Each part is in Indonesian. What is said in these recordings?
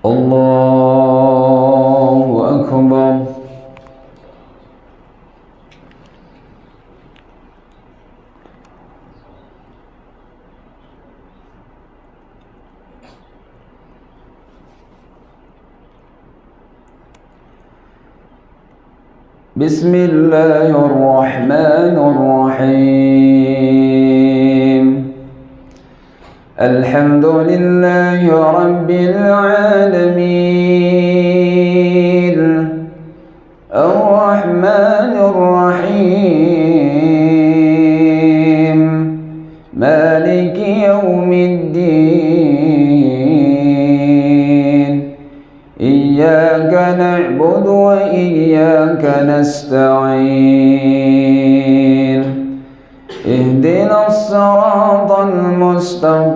الله أكبر. بسم الله الرحمن الرحيم. الحمد لله رب العالمين الرحمن الرحيم مالك يوم الدين إياك نعبد وإياك نستعين اهدنا الصراط المستقيم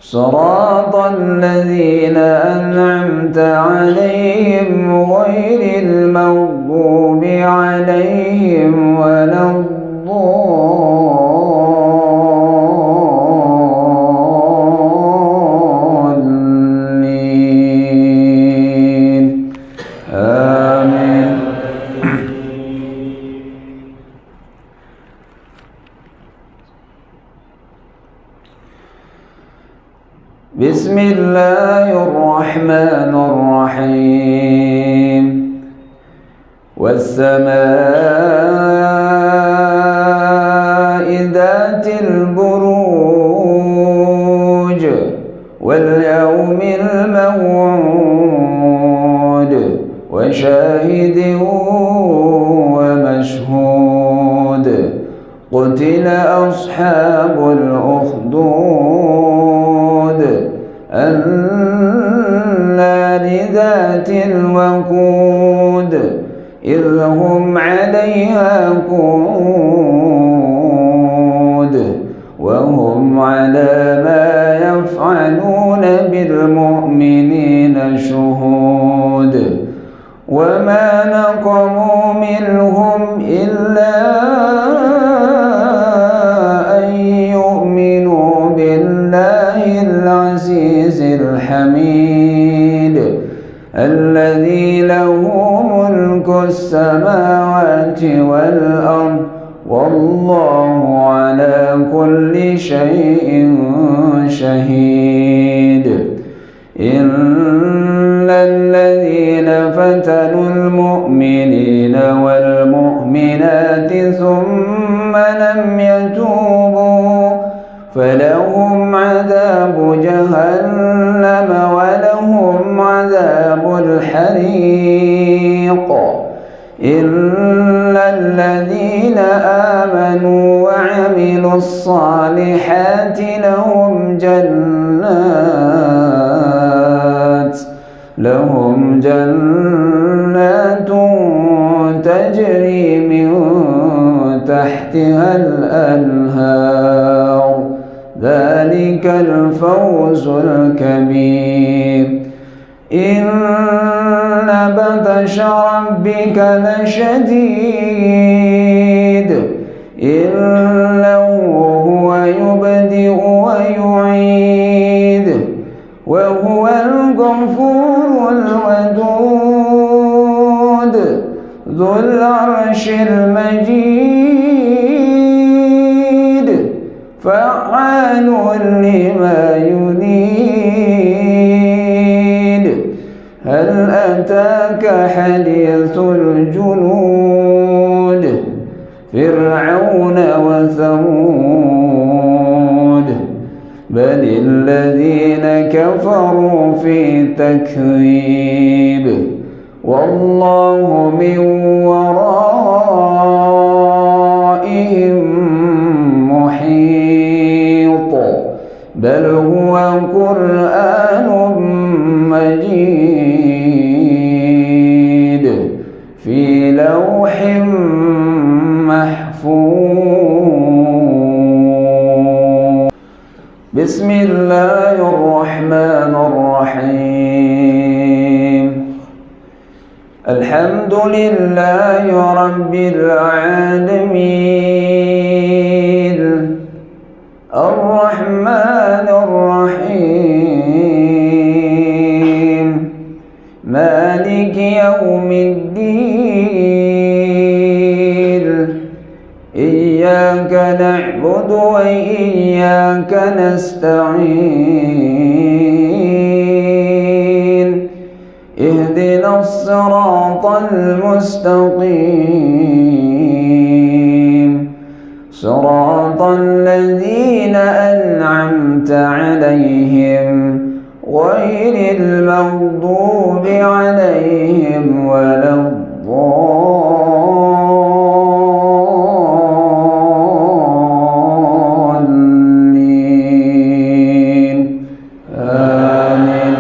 صراط الذين أنعمت عليهم غير المغضوب عليهم ولا الضالين آمين. بسم الله الرحمن الرحيم. والسماء ذات البروج واليوم الموعود وشاهد ومشهود قتل أصحاب الأخدود النار ذات الوقود إذ هم عليها قعود وهم على ما يفعلون بالمؤمنين شهود وما نقموا منهم إلا أن يؤمنوا بالله العزيز الحميد الذي له ملك السماوات والأرض والله على كل شيء شهيد. إن الذين فتنوا المؤمنين والمؤمنات ثم لم يتوبوا فلهم عذاب جهنم ولهم عذاب الحريق. إن الذين آمنوا وعملوا الصالحات لهم جنات تجري من تحتها الأنهار ذلك الفوز الكبير. إن بطش ربك لشديد إنه هو يبدئ ويعيد وهو الغفور الودود ذو العرش المجيد فعال لما يريد. هل أتاك حديث الجنود فرعون وثمود بل الذين كفروا في تكذيب والله من ورائهم محيط بل هو قرآن مجيد في لوح محفوظ. بسم الله الرحمن الرحيم. الحمد لله رب العالمين الرحمن إياك نعبد وإياك نستعين اهدنا الصراط المستقيم صراط الذين أنعمت عليهم غير المغضوب عليهم ولا الضالين آمين.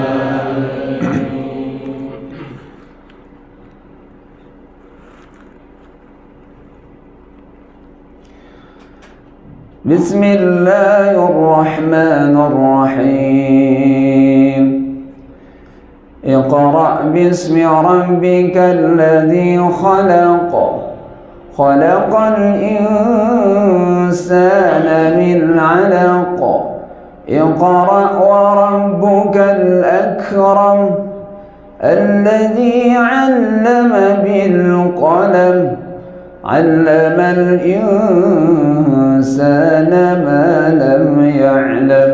بسم الله الرحمن الرحيم اقرأ باسم ربك الذي خلق خلق الإنسان من علق اقرأ وربك الأكرم الذي علم بالقلم علم الإنسان ما لم يعلم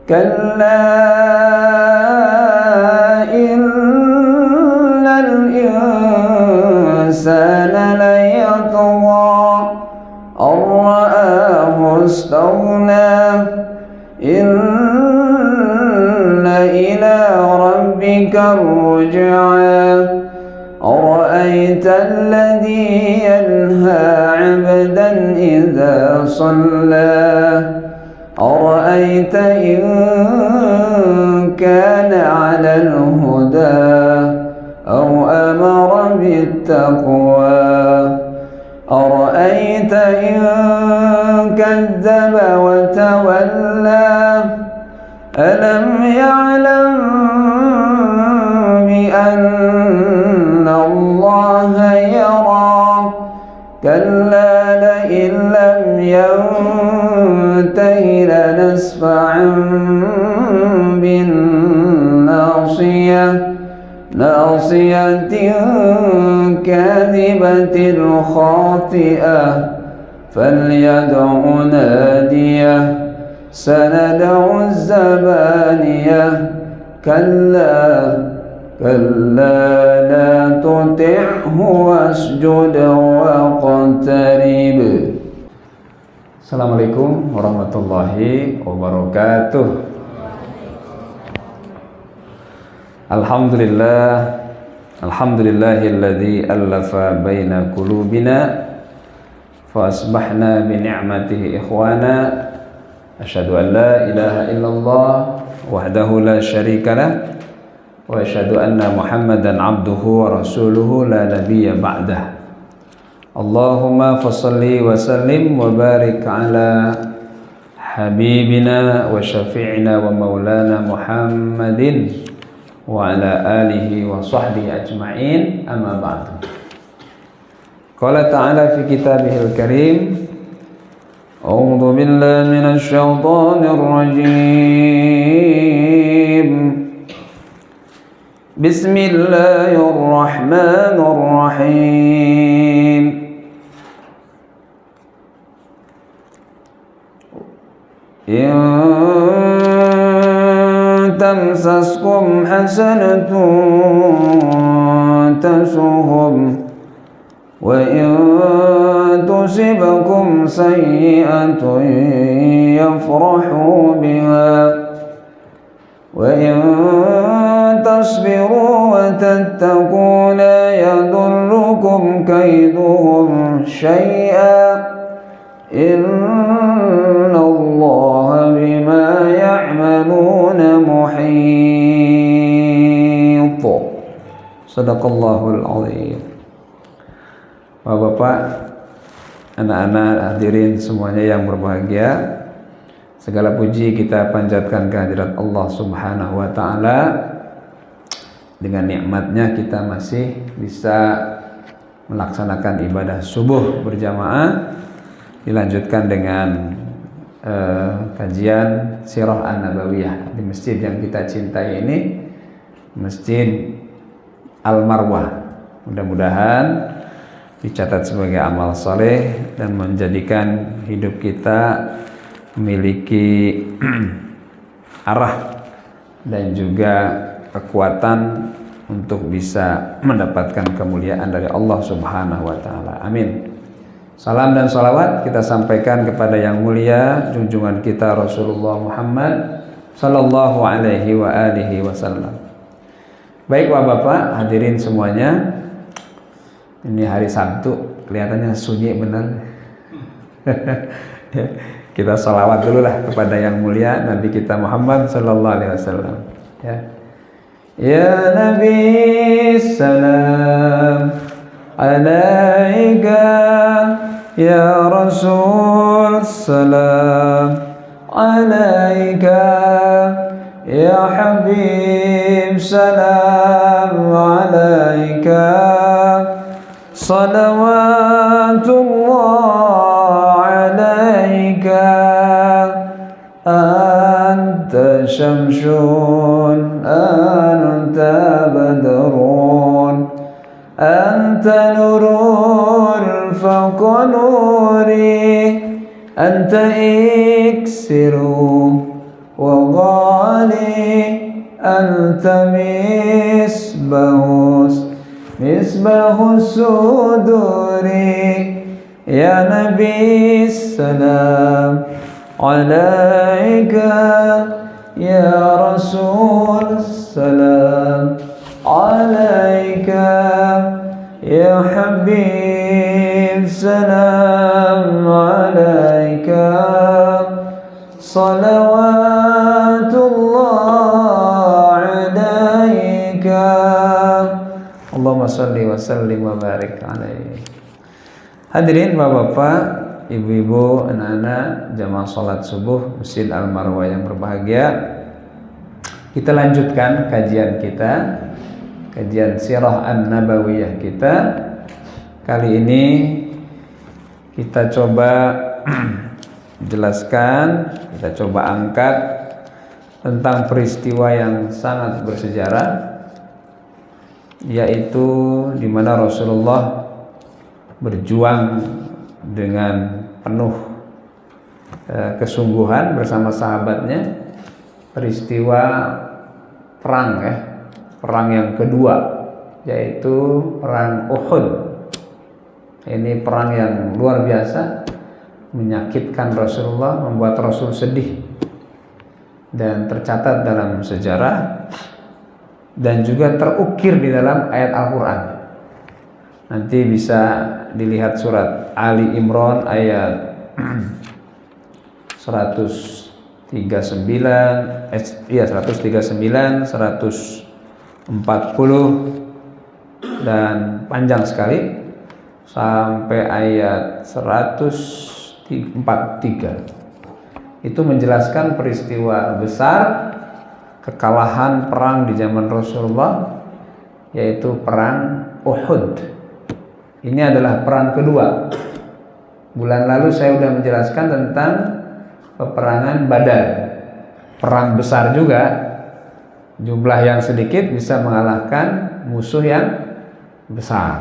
كلا إن الإنسان ليطغى أن رآه استغنى إن إلى ربك الرجعى أرأيت الذي ينهى عبدا إذا صلى أرأيت إن كان على الهدى أو أمر بالتقوى أرأيت إن كذب وتولى ألم يعلم بأن الله يرى كلا لئن لم ينته لنسفعا بالناصية ناصية كاذبة خاطئة فليدع ناديه سندع الزبانية كلا لا تطعه واسجد واقترب. Assalamualaikum warahmatullahi wabarakatuh. Alhamdulillahilladzi allafa baina qulubina fa asbahna bi ni'matihi ikhwana asyhadu an la ilaha illallah wahdahu la syarikalah wa asyhadu anna Muhammadan abduhu wa rasuluhu la nabiyya ba'dah. Allahumma fassalli wa sallim wa barik ala habibina wa syafi'ina wa maulana Muhammadin wa ala alihi wa sahbihi ajma'in, amma ba'du. Qala ta'ala fi kitabihil karim a'udzu billahi minasy syaithanir rajim. Bismillahirrahmanirrahim. In tamsaskum hasanatun tasuhum wa in tusibakum sayyi'atun yafrahu biha wa in tasbiru wa tattaqu la yadurrukum kaiduhum syai'a inna Allaha bima ya'maluna muhit. Sadaqallahul azim. Bapak-bapak, anak-anak, hadirin semuanya yang berbahagia, segala puji kita panjatkan kehadirat Allah Subhanahu wa ta'ala. Dengan nikmatnya kita masih bisa melaksanakan ibadah subuh berjamaah, dilanjutkan dengan kajian Sirah An-Nabawiyah di masjid yang kita cintai ini, Masjid Al-Marwah. Mudah-mudahan dicatat sebagai amal soleh dan menjadikan hidup kita memiliki arah dan juga kekuatan untuk bisa mendapatkan kemuliaan dari Allah Subhanahu wa taala. Amin. Salam dan salawat kita sampaikan kepada yang mulia junjungan kita Rasulullah Muhammad sallallahu alaihi wa alihi wasallam. Baik Bapak, hadirin semuanya. Ini hari Sabtu, kelihatannya sunyi benar. Kita salawat dulu lah kepada yang mulia Nabi kita Muhammad sallallahu alaihi wasallam. Ya Nabi salam alaika, ya Rasul salam alaika, ya Habib salam alaika, salawatullah alaika, anta syamsun anta badrun anta nurul fawqa nuri anta iksiru wa ghali anta misbahus suduri ya Nabi salam alaika, ya Rasul salam alaika, ya Habib salam alaika, salawatullah alaika, Allahumma salli wa sallim wa barik alaihi. Hadirin Bapak-bapak, ibu-ibu, anak-anak, jamaah salat subuh Masjid Al-Marwah yang berbahagia. Kita lanjutkan kajian kita, kajian Sirah An-Nabawiyah kita. Kali ini kita coba jelaskan, kita coba angkat tentang peristiwa yang sangat bersejarah, yaitu di mana Rasulullah berjuang dengan penuh kesungguhan bersama sahabatnya. Peristiwa perang perang yang kedua, yaitu perang Uhud. Ini perang yang luar biasa, menyakitkan Rasulullah, membuat Rasul sedih, dan tercatat dalam sejarah dan juga terukir di dalam ayat Al-Quran. Nanti bisa dilihat surat Ali Imran ayat 139, 140 dan panjang sekali sampai ayat 143. Itu menjelaskan peristiwa besar kekalahan perang di zaman Rasulullah, yaitu perang Uhud. Ini adalah perang kedua. Bulan lalu saya sudah menjelaskan tentang peperangan Badar. Perang besar juga, jumlah yang sedikit bisa mengalahkan musuh yang besar.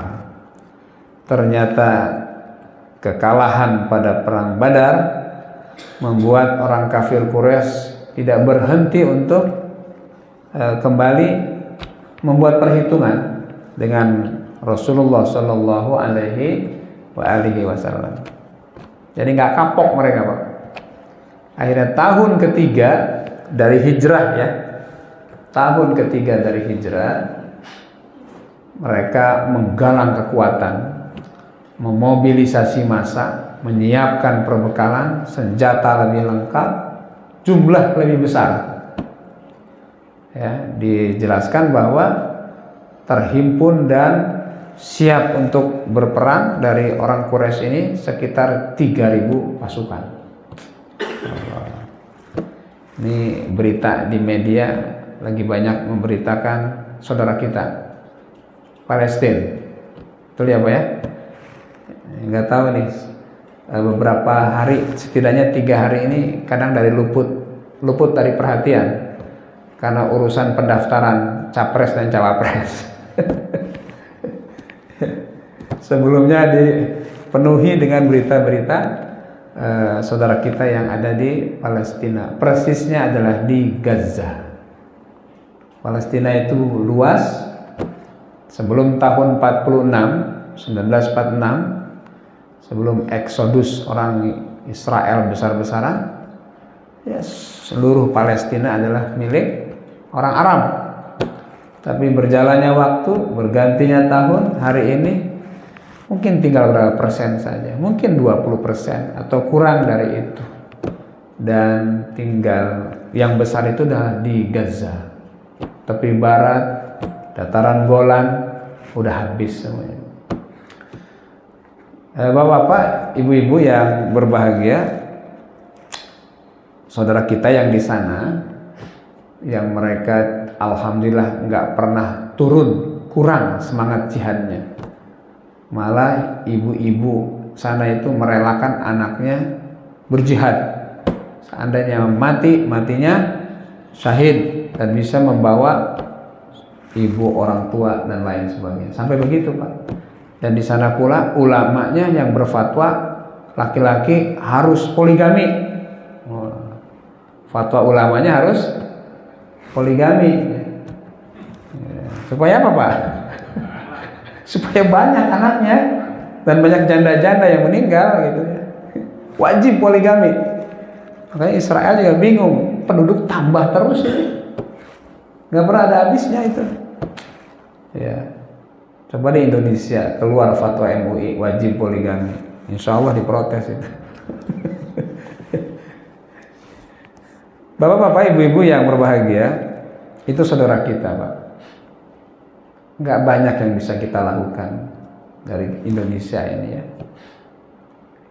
Ternyata kekalahan pada perang Badar membuat orang kafir Quraisy tidak berhenti untuk kembali membuat perhitungan dengan Rasulullah Shallallahu Alaihi Wasallam. Jadi nggak kapok mereka, Pak. Akhirnya tahun ketiga dari hijrah, tahun ketiga dari hijrah, mereka menggalang kekuatan, memobilisasi massa, menyiapkan perbekalan, senjata lebih lengkap, jumlah lebih besar. Dijelaskan bahwa terhimpun dan siap untuk berperang dari orang Quraisy ini sekitar 3.000 pasukan. Ini berita di media lagi banyak memberitakan saudara kita Palestina. Betul ya Pak ya? Nggak tahu nih, beberapa hari, setidaknya 3 hari ini kadang dari luput dari perhatian karena urusan pendaftaran capres dan cawapres. Sebelumnya dipenuhi dengan berita-berita saudara kita yang ada di Palestina. Persisnya adalah di Gaza. Palestina itu luas. Sebelum tahun 1946, sebelum eksodus orang Israel besar-besaran, ya seluruh Palestina adalah milik orang Arab. Tapi berjalannya waktu, bergantinya tahun, hari ini mungkin tinggal berapa persen saja, mungkin 20% atau kurang dari itu. Dan tinggal yang besar itu dah di Gaza. Tepi barat, dataran Golan, udah habis semuanya. Bapak-bapak, ibu-ibu yang berbahagia, saudara kita yang di sana, yang mereka alhamdulillah nggak pernah turun, kurang semangat jihadnya. Malah ibu-ibu sana itu merelakan anaknya berjihad. Seandainya mati, matinya syahid dan bisa membawa ibu, orang tua dan lain sebagainya. Sampai begitu, Pak. Dan di sana pula ulamanya yang berfatwa laki-laki harus poligami. Fatwa ulamanya harus poligami. Supaya apa, Pak? Supaya banyak anaknya dan banyak janda-janda yang meninggal gitu ya. Wajib poligami. Makanya Israel juga bingung, penduduk tambah terus ini. Nggak pernah ada habisnya itu. Ya. Coba di Indonesia keluar fatwa MUI wajib poligami, insya Allah diprotes itu. Bapak-bapak, ibu-ibu yang berbahagia, itu saudara kita, Pak. Nggak banyak yang bisa kita lakukan dari Indonesia ini ya.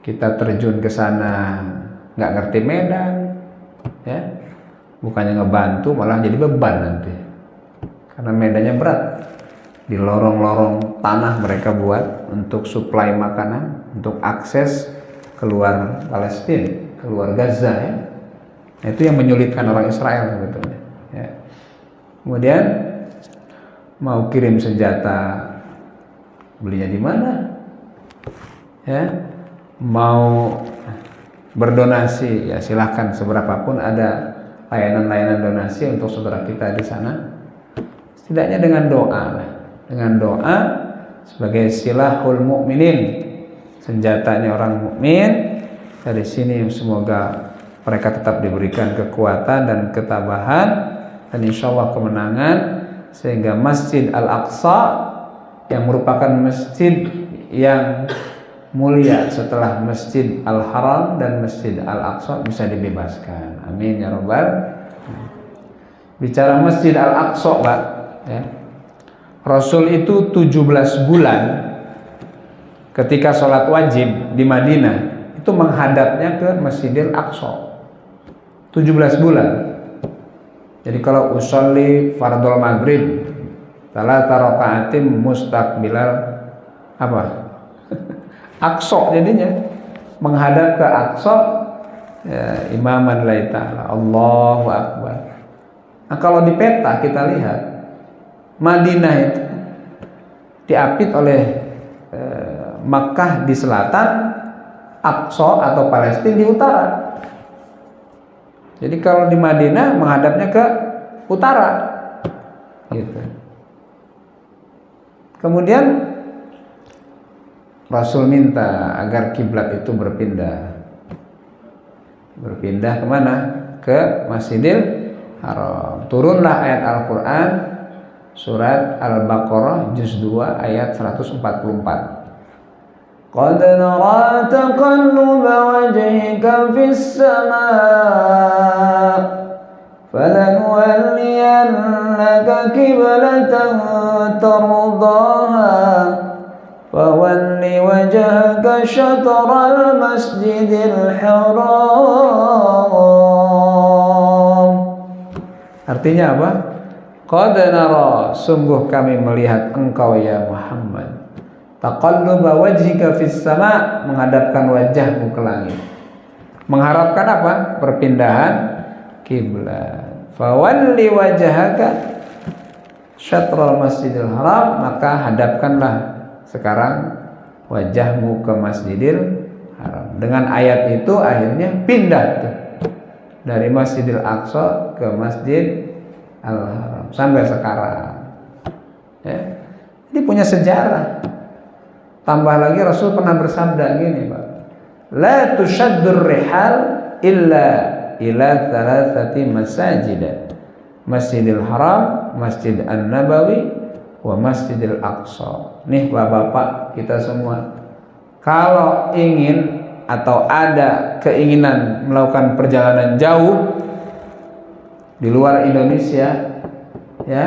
Kita terjun ke sana nggak ngerti medan, ya. Bukannya ngebantu, malah jadi beban nanti. Karena medannya berat. Di lorong-lorong tanah mereka buat untuk suplai makanan, untuk akses keluar Palestina, keluar Gaza ya. Nah, itu yang menyulitkan orang Israel sebetulnya ya. Kemudian mau kirim senjata, belinya di mana? Ya. Mau berdonasi ya silahkan, seberapapun ada layanan-layanan donasi untuk saudara kita di sana. Setidaknya dengan doa lah. Dengan doa sebagai silahul mukminin, senjatanya orang mukmin. Dari sini semoga mereka tetap diberikan kekuatan dan ketabahan dan insya Allah kemenangan, sehingga Masjid Al-Aqsa yang merupakan masjid yang mulia setelah Masjid Al-Haram dan Masjid Al-Aqsa bisa dibebaskan. Amin ya rabbal. Bicara Masjid Al-Aqsa, Pak, ya. Rasul itu 17 bulan ketika sholat wajib di Madinah itu menghadapnya ke Masjidil Aqsa. 17 bulan. Jadi kalau usolli fardhul maghrib salata raka'atin mustaqbilal apa? Aqsa jadinya, menghadap ke Aqsa ya, imaman lillahi ta'ala. Allahu akbar. Nah, kalau di peta kita lihat Madinah itu diapit oleh Makkah di selatan, Aqsa atau Palestina di utara. Jadi kalau di Madinah menghadapnya ke utara, gitu. Kemudian Rasul minta agar kiblat itu berpindah kemana? Ke Masjidil Haram. Turunlah ayat Al-Quran surat Al-Baqarah juz 2 ayat 144. Qad nara taqalluba wajhika fis samaa falanuwalliyannaka qiblatan tardaha fawalli wajhaka syatral masjidil haram. Artinya apa? Qad nara, sungguh kami melihat engkau ya Muhammad, taqalluba wajhika fis sama, menghadapkan wajahmu ke langit. Mengharapkan apa? Perpindahan kiblat. Fawalli wajhaka syatral masjidil haram, maka hadapkanlah sekarang wajahmu ke Masjidil Haram. Dengan ayat itu akhirnya pindah tuh dari Masjidil Aqsa ke Masjid Al-Haram sampai sekarang. Ya. Ini punya sejarah. Tambah lagi Rasul pernah bersabda gini, Pak. La tushaddur rihal illa ila thalathati masajid. Masjidil Haram, Masjid An-Nabawi, wa Masjidil Aqsa. Nih Bapak-bapak kita semua, kalau ingin atau ada keinginan melakukan perjalanan jauh di luar Indonesia, ya,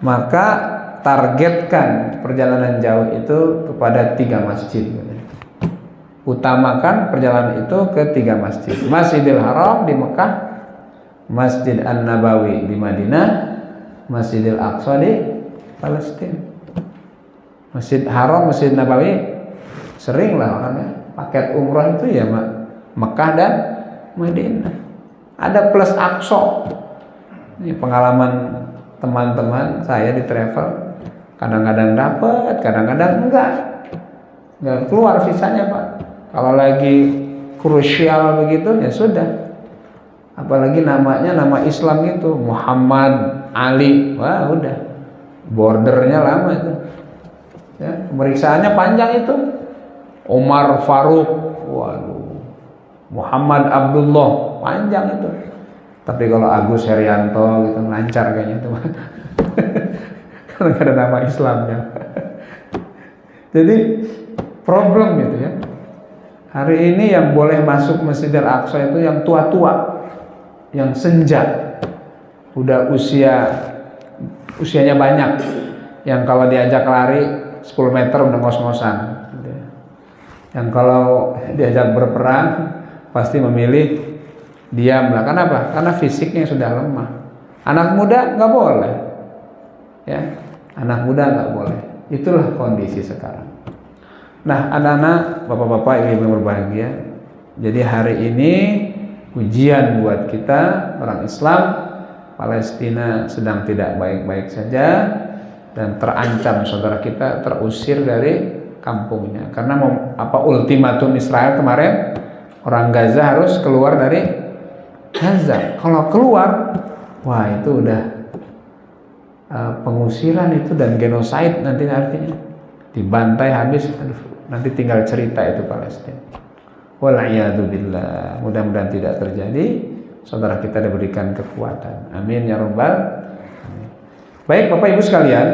maka targetkan perjalanan jauh itu kepada 3 masjid. Utamakan perjalanan itu ke 3 masjid. Masjidil Haram di Mekah, Masjid An-Nabawi di Madinah, Masjidil Aqsa di Palestina. Masjid Haram, Masjid Nabawi sering lah orangnya paket umrah itu ya Mekah dan Madinah. Ada plus Aqsa. Ini pengalaman teman-teman saya di travel, kadang-kadang dapat, kadang-kadang enggak keluar visanya, Pak. Kalau lagi krusial begitu ya sudah. Apalagi namanya nama Islam itu Muhammad Ali, wah udah bordernya lama itu. Ya, pemeriksaannya panjang itu. Umar Faruk, waduh, Muhammad Abdullah, panjang itu. Tapi kalau Agus Herianto gitu lancar kayaknya itu. Karena gak ada nama Islamnya. Jadi problem itu ya. Hari ini yang boleh masuk Masjidil Aqsa itu yang tua-tua, yang senja, udah usianya banyak, yang kalau diajak lari 10 meter udah ngos-ngosan. Yang kalau diajak berperang pasti memilih diam lah. Kenapa? Karena fisiknya sudah lemah. Anak muda nggak boleh, ya. Anak muda nggak boleh. Itulah kondisi sekarang. Nah, anak-anak, bapak-bapak, ibu yang berbahagia. Jadi hari ini ujian buat kita orang Islam. Palestina sedang tidak baik-baik saja dan terancam saudara kita terusir dari kampungnya karena ultimatum Israel kemarin, orang Gaza harus keluar dari Gaza. Kalau keluar, wah itu udah pengusiran itu dan genosid nanti artinya dibantai habis. Aduh, nanti tinggal cerita itu Palestina. Wal'iyadzubillah. Mudah-mudahan tidak terjadi. Saudara kita diberikan kekuatan. Amin ya rabbal alamin. Baik Bapak Ibu sekalian.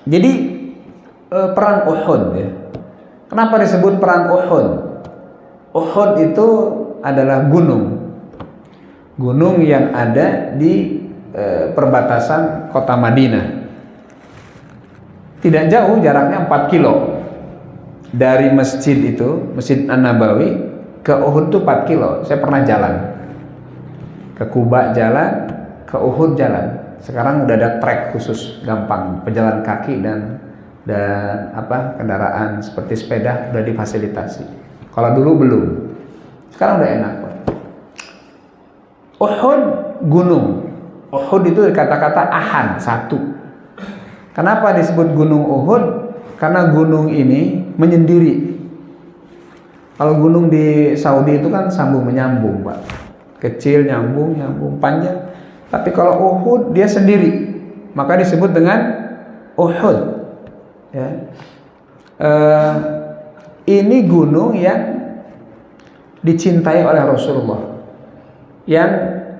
Jadi perang Uhud ya. Kenapa disebut perang Uhud? Uhud itu adalah gunung yang ada di perbatasan kota Madinah. Tidak jauh, jaraknya 4 kilo dari masjid itu, Masjid An-Nabawi ke Uhud itu 4 kilo. Saya pernah jalan ke Kuba, jalan ke Uhud, jalan. Sekarang udah ada trek khusus, gampang, pejalan kaki dan kendaraan seperti sepeda udah difasilitasi. Kalau dulu belum, sekarang udah enak. Uhud gunung. Uhud itu kata-kata ahan, satu. Kenapa disebut gunung Uhud? Karena gunung ini menyendiri. Kalau gunung di Saudi itu kan sambung menyambung, Pak. Kecil nyambung panjang. Tapi kalau Uhud dia sendiri, maka disebut dengan Uhud. Ya. Ini gunung yang dicintai oleh Rasulullah. Yang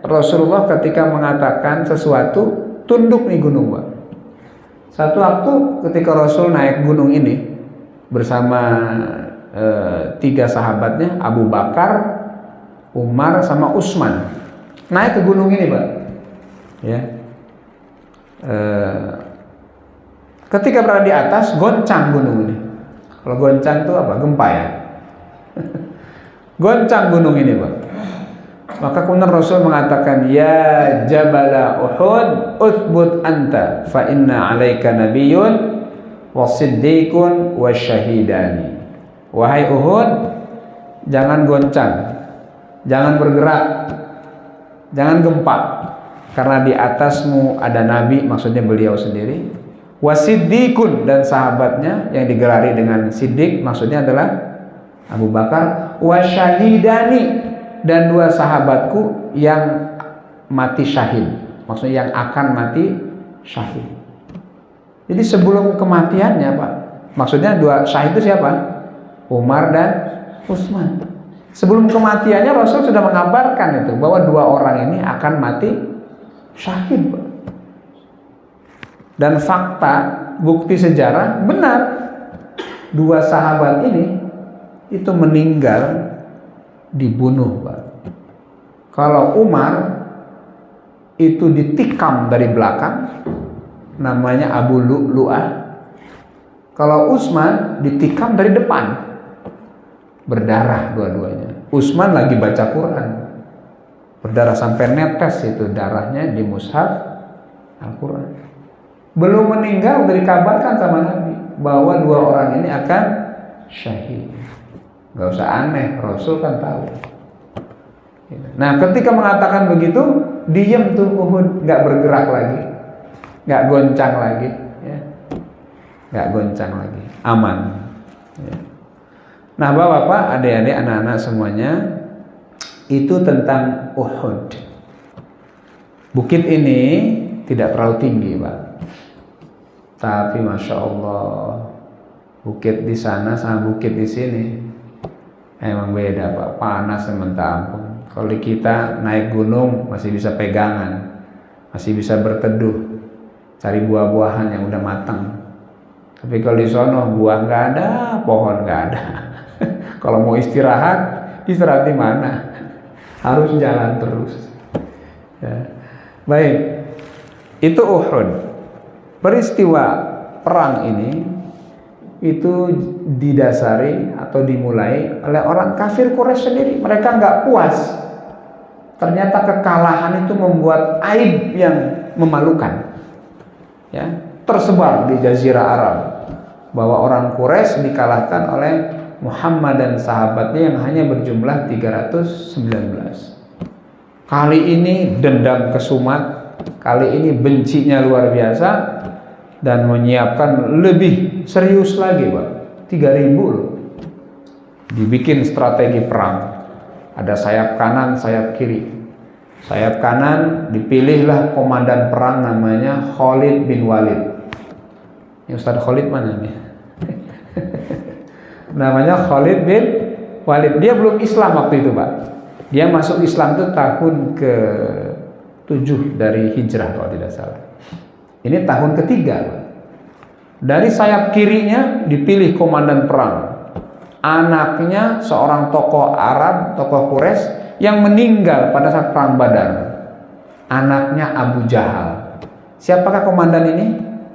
Rasulullah ketika mengatakan sesuatu, tunduk nih gunung, Pak. Satu waktu ketika Rasul naik gunung ini bersama 3 sahabatnya, Abu Bakar, Umar, sama Utsman, naik ke gunung ini, Pak. Ya. Ketika berada di atas, goncang gunung ini. Kalau goncang itu apa? Gempa ya. Goncang gunung ini, Pak. Maka kemudian Rasul mengatakan, ya Jabala Uhud, uthbut anta, fa inna alaika nabiyyun wa siddiqun wa syahidani. Wahai Uhud, jangan goncang, jangan bergerak, jangan gempa, karena di atasmu ada nabi, maksudnya beliau sendiri, Wasiddiqun, dan sahabatnya yang digelari dengan Siddiq maksudnya adalah Abu Bakar. Wasyahidani, dan 2 sahabatku yang mati syahid, maksudnya yang akan mati syahid. Jadi sebelum kematiannya Pak, maksudnya 2 syahid itu siapa? Umar dan Utsman. Sebelum kematiannya Rasul sudah mengabarkan itu bahwa 2 orang ini akan mati syahid Pak. Dan fakta, bukti sejarah benar, 2 sahabat ini itu meninggal dibunuh Pak. Kalau Umar itu ditikam dari belakang, namanya Abu Lu'lu'ah. Kalau Utsman ditikam dari depan, berdarah dua-duanya. Utsman lagi baca Quran, berdarah sampai netes itu darahnya di mushaf Al-Quran. Belum meninggal udah dikabarkan sama Nabi bahwa 2 orang ini akan syahid. Gak usah aneh, Rasul kan tahu. Nah ketika mengatakan begitu, diam tuh Uhud, gak bergerak lagi, gak goncang lagi, ya. Gak goncang lagi, aman, ya. Nah bapak-bapak, adik-adik, anak-anak semuanya, itu tentang Uhud. Bukit ini tidak terlalu tinggi Pak, tapi Masya Allah, bukit di sana sama bukit di sini emang beda Pak, panas sementara. Kalau di kita naik gunung masih bisa pegangan, masih bisa berteduh, cari buah-buahan yang udah matang. Tapi kalau di sono buah nggak ada, pohon nggak ada. Kalau mau istirahat di mana? Harus jalan terus. Ya. Baik, itu Uhud. Peristiwa perang ini itu didasari atau dimulai oleh orang kafir Quraisy sendiri. Mereka nggak puas. Ternyata kekalahan itu membuat aib yang memalukan, ya, tersebar di Jazirah Arab, bahwa orang Quraisy dikalahkan oleh Muhammad dan sahabatnya yang hanya berjumlah 319. Kali ini dendam kesumat, kali ini bencinya luar biasa, dan menyiapkan lebih serius lagi Pak. 3.000 loh. Dibikin strategi perang. Ada sayap kanan, sayap kiri. Sayap kanan dipilihlah komandan perang namanya Khalid bin Walid. Ini Ustaz Khalid mana nih? Namanya Khalid bin Walid. Dia belum Islam waktu itu Pak. Dia masuk Islam itu tahun ke-7 dari hijrah kalau tidak salah. Ini tahun ketiga Pak. Dari sayap kirinya dipilih komandan perang, anaknya seorang tokoh Arab, tokoh Quraisy yang meninggal pada saat perang Badar. Anaknya Abu Jahal. Siapakah komandan ini?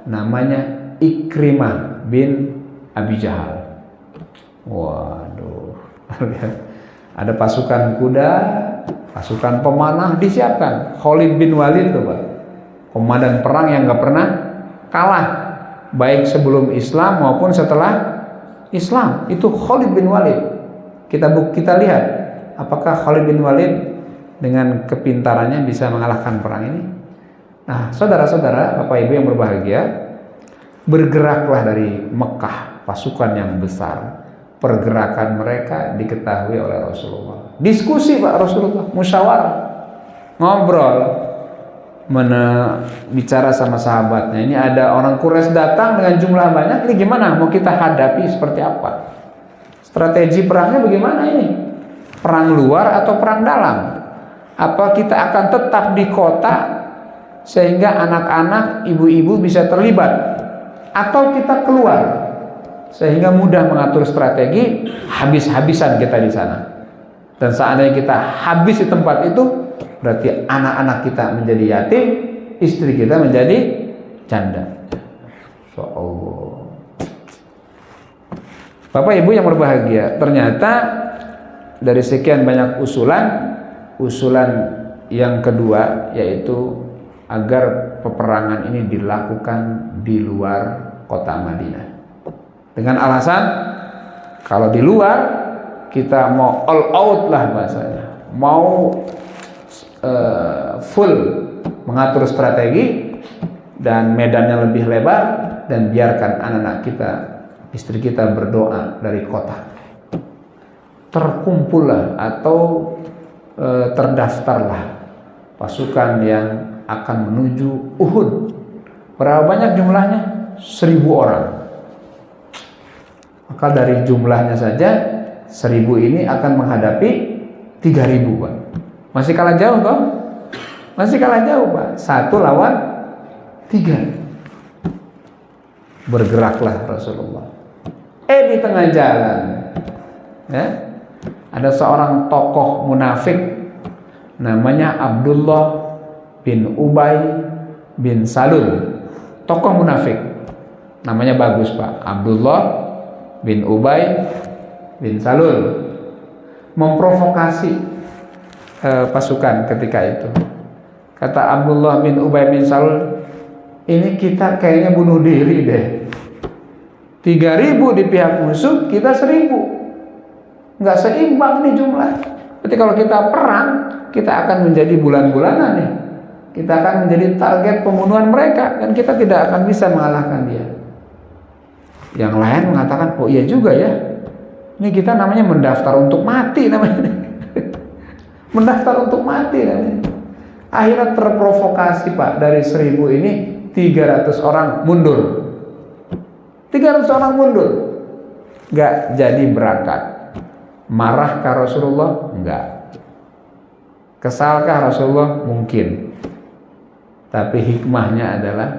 Namanya Ikrimah bin Abi Jahal. Waduh. Ada pasukan kuda, pasukan pemanah disiapkan. Khalid bin Walid tuh Pak, komandan perang yang gak pernah kalah, baik sebelum Islam maupun setelah Islam. Itu Khalid bin Walid. Kita lihat apakah Khalid bin Walid dengan kepintarannya bisa mengalahkan perang ini. Nah saudara-saudara, Bapak Ibu yang berbahagia, bergeraklah dari Mekah pasukan yang besar. Pergerakan mereka diketahui oleh Rasulullah. Diskusi Pak Rasulullah, musyawarah, ngobrol, bicara sama sahabatnya. Ini ada orang Quraisy datang dengan jumlah banyak, ini gimana? Mau kita hadapi seperti apa? Strategi perangnya bagaimana ini? Perang luar atau perang dalam? Apa kita akan tetap di kota sehingga anak-anak, ibu-ibu bisa terlibat? Atau kita keluar sehingga mudah mengatur strategi, habis-habisan kita di sana. Dan seandainya kita habis di tempat itu, berarti anak-anak kita menjadi yatim, istri kita menjadi janda. Insyaallah. Bapak Ibu yang berbahagia, ternyata dari sekian banyak usulan yang kedua yaitu agar peperangan ini dilakukan di luar kota Madinah. Dengan alasan kalau di luar kita mau all out lah bahasanya, mau full mengatur strategi dan medannya lebih lebar, dan biarkan anak-anak kita, istri kita berdoa dari kota. Terkumpullah atau terdaftarlah pasukan yang akan menuju Uhud. Berapa banyak jumlahnya? 1.000 orang. Maka dari jumlahnya saja 1.000 ini akan menghadapi 3.000, Pak. Masih kalah jauh, toh? Masih kalah jauh, Pak. 1 lawan 3. Bergeraklah Rasulullah. Di tengah jalan, ya, ada seorang tokoh munafik namanya Abdullah bin Ubay bin Salul. Tokoh munafik. Namanya bagus, Pak. Abdullah bin Ubay bin Salul memprovokasi pasukan ketika itu. Kata Abdullah bin Ubay bin Salul, ini kita kayaknya bunuh diri deh. 3.000 di pihak musuh, kita 1.000. Nggak seimbang nih jumlah. Berarti kalau kita perang, kita akan menjadi bulan-bulanan nih. Kita akan menjadi target pembunuhan mereka, dan kita tidak akan bisa mengalahkan dia. Yang lain mengatakan, oh iya juga ya, ini kita namanya mendaftar untuk mati namanya. Mendaftar untuk mati namanya. Akhirnya terprovokasi, Pak, dari 1.000 ini 300 orang mundur. 300 orang mundur. Nggak jadi berangkat. Marahkah Rasulullah? Enggak. Kesalkah Rasulullah? Mungkin. Tapi hikmahnya adalah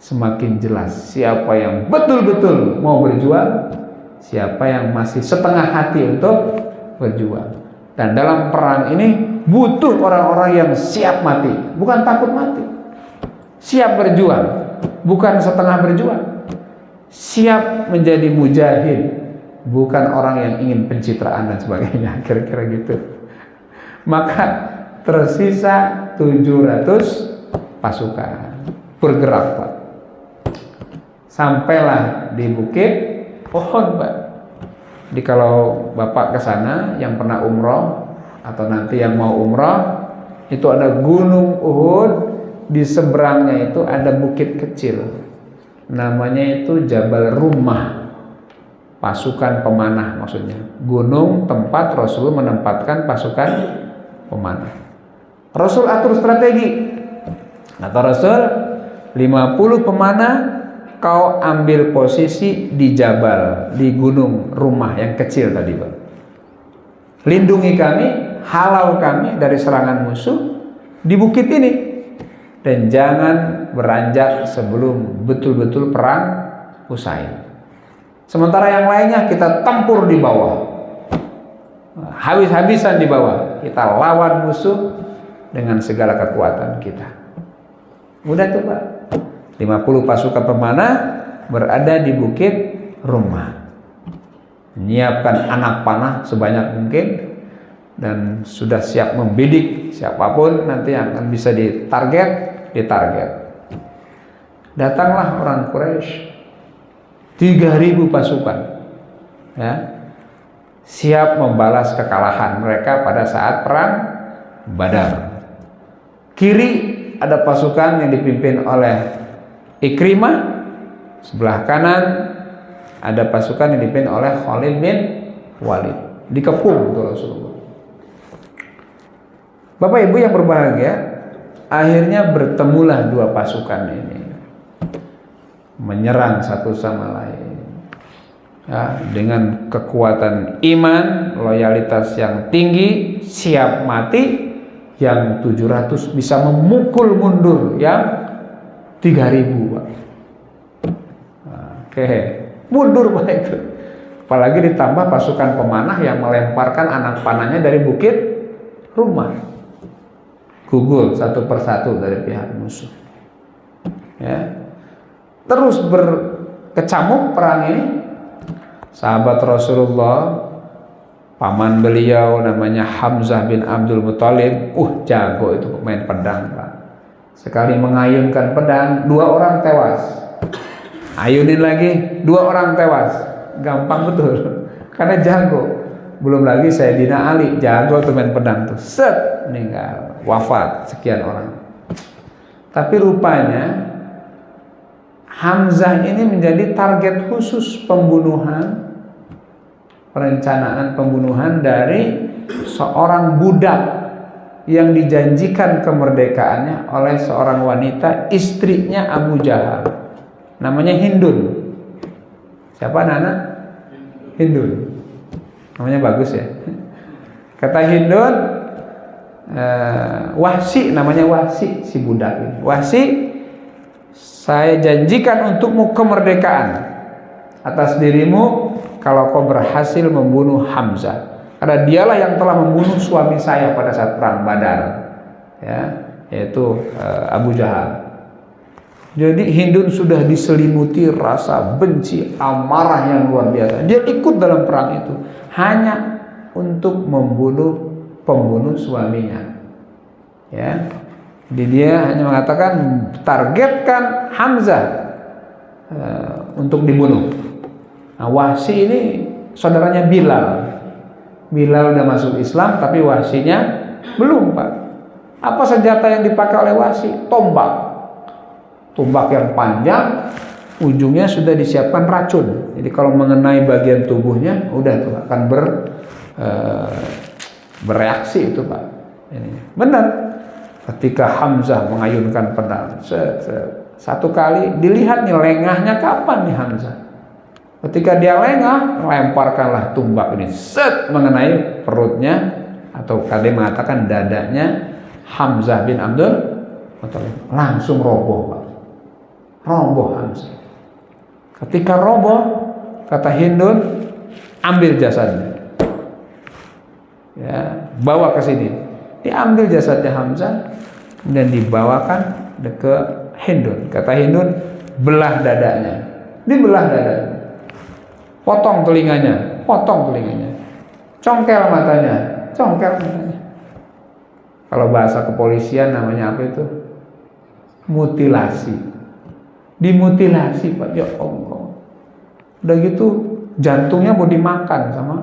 semakin jelas siapa yang betul-betul mau berjuang, siapa yang masih setengah hati untuk berjuang. Dan dalam perang ini butuh orang-orang yang siap mati, bukan takut mati. Siap berjuang, bukan setengah berjuang. Siap menjadi mujahid, bukan orang yang ingin pencitraan dan sebagainya, kira-kira gitu. Maka tersisa 700 pasukan bergerak, Pak. Sampailah di Bukit Uhud, Pak. Jadi kalau Bapak ke sana yang pernah umroh atau nanti yang mau umroh, itu ada Gunung Uhud, di seberangnya itu ada bukit kecil. Namanya itu Jabal Rumah. Pasukan pemanah maksudnya. Gunung tempat Rasul menempatkan pasukan pemanah. Rasul atur strategi. Kata Rasul, 50 pemanah kau ambil posisi di Jabal, di Gunung Rumah yang kecil tadi, Pak. Lindungi kami, halau kami dari serangan musuh di bukit ini. Dan jangan beranjak sebelum betul-betul perang usai. Sementara yang lainnya kita tempur di bawah. Habis-habisan di bawah. Kita lawan musuh dengan segala kekuatan kita. Mudah tuh, Pak. 50 pasukan pemanah berada di Bukit Rumah. Menyiapkan anak panah sebanyak mungkin dan sudah siap membidik siapapun nanti yang akan bisa ditarget. Datanglah orang Quraisy, 3.000 pasukan, ya, siap membalas kekalahan mereka pada saat perang Badar. Kiri ada pasukan yang dipimpin oleh Ikrimah, sebelah kanan ada pasukan yang dipimpin oleh Khalid bin Walid. Dikepung tuh Rasulullah. Bapak Ibu yang berbahagia, akhirnya bertemulah dua pasukan ini, menyerang satu sama lain, ya, dengan kekuatan iman, loyalitas yang tinggi, siap mati. Yang 700 bisa memukul mundur yang 3.000, Pak. Oke, mundur, Pak, itu. Apalagi ditambah pasukan pemanah yang melemparkan anak panahnya dari Bukit Rumah. Gugur satu persatu dari pihak musuh. Ya. Terus berkecamuk perang ini. Sahabat Rasulullah, paman beliau namanya Hamzah bin Abdul Muthalib, jago itu main pedang, Pak. Sekali mengayunkan pedang, 2 orang tewas. Ayunin lagi, 2 orang tewas. Gampang betul, karena jago. Belum lagi Sayyidina Ali, jago tuh main pedang tuh. Set, meninggal, wafat sekian orang. Tapi rupanya Hamzah ini menjadi target khusus pembunuhan, perencanaan pembunuhan dari seorang budak yang dijanjikan kemerdekaannya oleh seorang wanita, istrinya Abu Jahal, namanya Hindun. Siapa anak-anak? Hindun. Namanya bagus ya. Kata Hindun, Wahsy, namanya Wahsy si budak ini. Wahsy, saya janjikan untukmu kemerdekaan atas dirimu kalau kau berhasil membunuh Hamzah. Karena dialah yang telah membunuh suami saya pada saat perang Badar, ya, yaitu Abu Jahal. Jadi Hindun sudah diselimuti rasa benci, amarah yang luar biasa. Dia ikut dalam perang itu hanya untuk membunuh pembunuh suaminya. Ya, jadi dia hanya mengatakan targetkan Hamzah untuk dibunuh. Nah, Wahsy ini saudaranya Bilal. Bilal udah masuk Islam, tapi Wahsy-nya belum, Pak. Apa senjata yang dipakai oleh Wahsy? Tombak. Tombak yang panjang, ujungnya sudah disiapkan racun. Jadi kalau mengenai bagian tubuhnya, udah tuh akan bereaksi itu, Pak. Ini benar. Ketika Hamzah mengayunkan pedang, satu kali dilihat nih lengahnya kapan nih Hamzah. Ketika dia lengah, lemparkanlah tombak ini mengenai perutnya, atau kadang mengatakan dadanya Hamzah bin Abdul Muthalib. Langsung roboh, Pak. Roboh Hamzah. Ketika roboh, kata Hindun, ambil jasadnya, ya, bawa ke sini. Diambil jasadnya Hamzah dan dibawakan ke Hindun. Kata Hindun, belah dadanya. Dibelah dadanya. Potong telinganya, congkel matanya. Kalau bahasa kepolisian namanya apa itu? Mutilasi. Dimutilasi, Pak. Ya Allah. Udah gitu jantungnya mau dimakan sama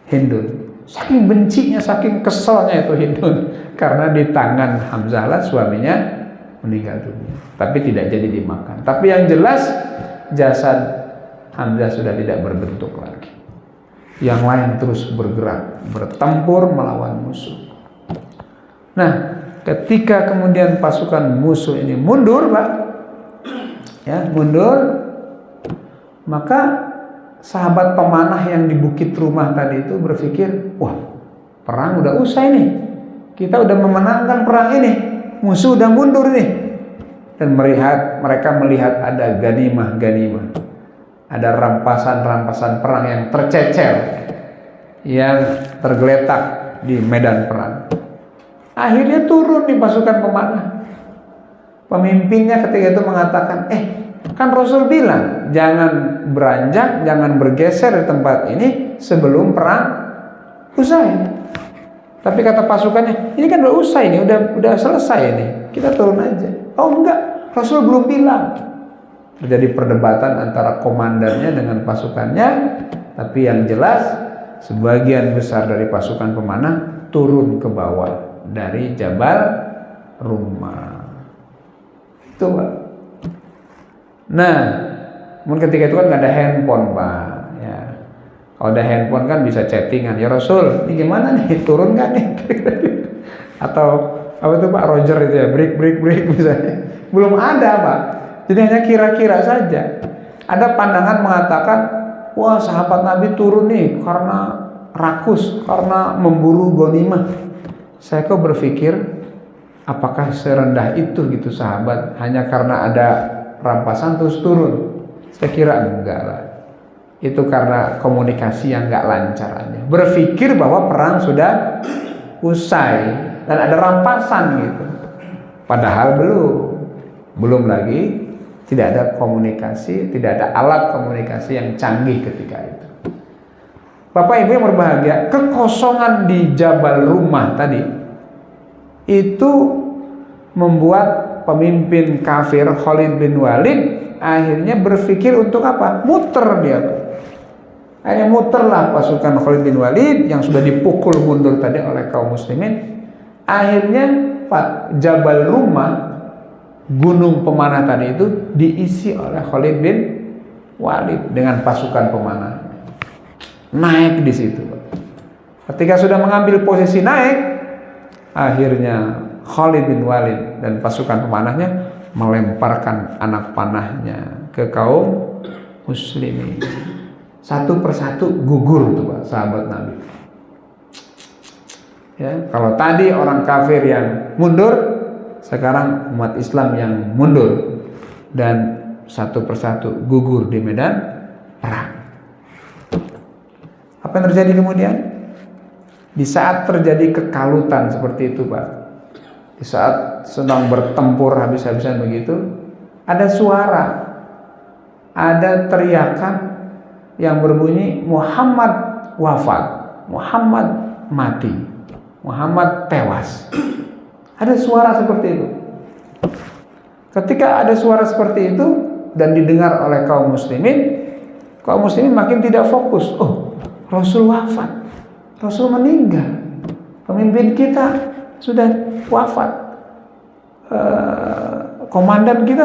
Hindun. Saking bencinya, saking keselnya itu Hindun, karena di tangan Hamzah lah suaminya meninggal dunia. Tapi tidak jadi dimakan. Tapi yang jelas jasad Hamzah sudah tidak berbentuk lagi. Yang lain terus bergerak, bertempur melawan musuh. Nah, ketika kemudian pasukan musuh ini mundur, Pak, ya, mundur, maka sahabat pemanah yang di bukit rumah tadi itu berpikir, wah, perang udah usai nih, kita udah memenangkan perang ini, musuh udah mundur nih. Dan mereka melihat ada ganimah, ada rampasan-rampasan perang yang tercecer, yang tergeletak di medan perang. Akhirnya turun nih pasukan pemanah. Pemimpinnya ketika itu mengatakan, kan Rasul bilang jangan beranjak, jangan bergeser di tempat ini sebelum perang usai. Tapi kata pasukannya, ini kan udah usai nih, udah selesai nih, kita turun aja. Oh enggak, Rasul belum bilang. Terjadi perdebatan antara komandannya dengan pasukannya, tapi yang jelas sebagian besar dari pasukan pemanah turun ke bawah dari Jabal Rumah. Itu, Pak. Nah, ketika itu kan nggak ada handphone, Pak. Ya, kalau ada handphone kan bisa chattingan. Ya Rasul, ini gimana nih, turun nggak nih? Atau apa itu, Pak, Roger itu ya, break misalnya. Belum ada, Pak. Jadi hanya kira-kira saja. Ada pandangan mengatakan, wah, sahabat Nabi turun nih karena rakus, karena memburu ghanimah. Saya kok berpikir, apakah serendah itu gitu sahabat, hanya karena ada rampasan terus turun? Saya kira enggak lah. Itu karena komunikasi yang enggak lancar aja. Berpikir bahwa perang sudah usai dan ada rampasan gitu. Padahal belum lagi. Tidak ada komunikasi, tidak ada alat komunikasi yang canggih ketika itu. Bapak Ibu yang berbahagia, kekosongan di Jabal Rumah tadi itu membuat pemimpin kafir Khalid bin Walid akhirnya berpikir untuk apa? Muter dia. Akhirnya muterlah pasukan Khalid bin Walid yang sudah dipukul mundur tadi oleh kaum muslimin. Akhirnya Jabal Rumah gunung pemanah tadi itu diisi oleh Khalid bin Walid dengan pasukan pemanah. Naik di situ. Ketika sudah mengambil posisi naik, akhirnya Khalid bin Walid dan pasukan pemanahnya melemparkan anak panahnya ke kaum muslimin. Satu persatu gugur tuh Pak, sahabat Nabi. Ya, kalau tadi orang kafir yang mundur, sekarang umat Islam yang mundur dan satu persatu gugur di medan perang. Apa yang terjadi kemudian? Di saat terjadi kekalutan seperti itu Pak, di saat sedang bertempur habis-habisan begitu, ada suara, ada teriakan yang berbunyi Muhammad wafat, Muhammad mati, Muhammad tewas. Ada suara seperti itu. Ketika ada suara seperti itu dan didengar oleh kaum muslimin makin tidak fokus. Oh, Rasul wafat, Rasul meninggal, pemimpin kita sudah wafat, komandan kita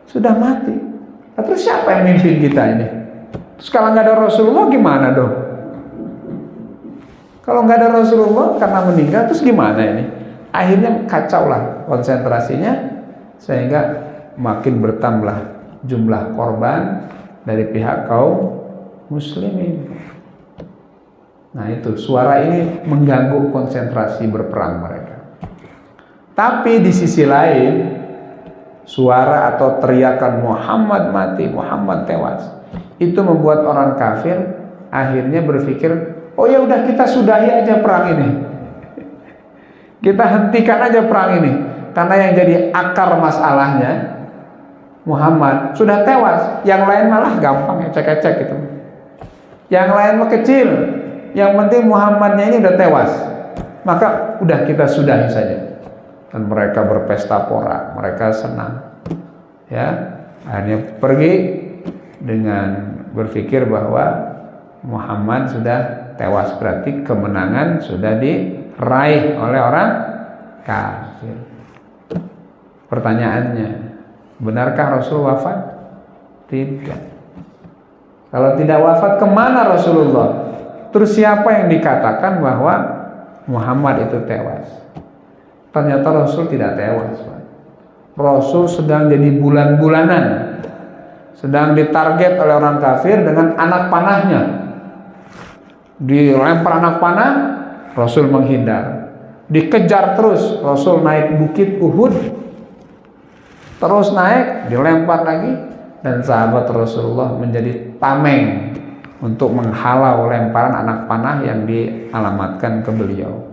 sudah mati. Terus siapa yang mimpin kita ini? Terus kalau nggak ada Rasulullah gimana dong? Kalau nggak ada Rasulullah karena meninggal, terus gimana ini? Akhirnya kacaulah konsentrasinya, sehingga makin bertambah jumlah korban dari pihak kaum muslimin. Nah itu, suara ini mengganggu konsentrasi berperang mereka. Tapi di sisi lain, suara atau teriakan Muhammad mati, Muhammad tewas, itu membuat orang kafir akhirnya berpikir, oh ya udah kita sudahi aja perang ini, kita hentikan aja perang ini, karena yang jadi akar masalahnya Muhammad sudah tewas, yang lain malah gampang ecek-ecek gitu, yang lain mah kecil, yang penting Muhammadnya ini udah tewas, maka udah kita sudahi saja. Dan mereka berpesta pora, mereka senang, ya, akhirnya pergi dengan berpikir bahwa Muhammad sudah tewas, berarti kemenangan sudah diraih oleh orang kafir. Pertanyaannya, benarkah Rasul wafat? Tidak. Kalau tidak wafat, kemana Rasulullah? Terus siapa yang dikatakan bahwa Muhammad itu tewas? Ternyata Rasul tidak tewas. Rasul sedang jadi bulan-bulanan, sedang ditarget oleh orang kafir dengan anak panahnya. Dilempar anak panah, Rasul menghindar. Dikejar terus, Rasul naik bukit Uhud, terus naik, dilempar lagi, dan sahabat Rasulullah menjadi tameng untuk menghalau lemparan anak panah yang dialamatkan ke beliau.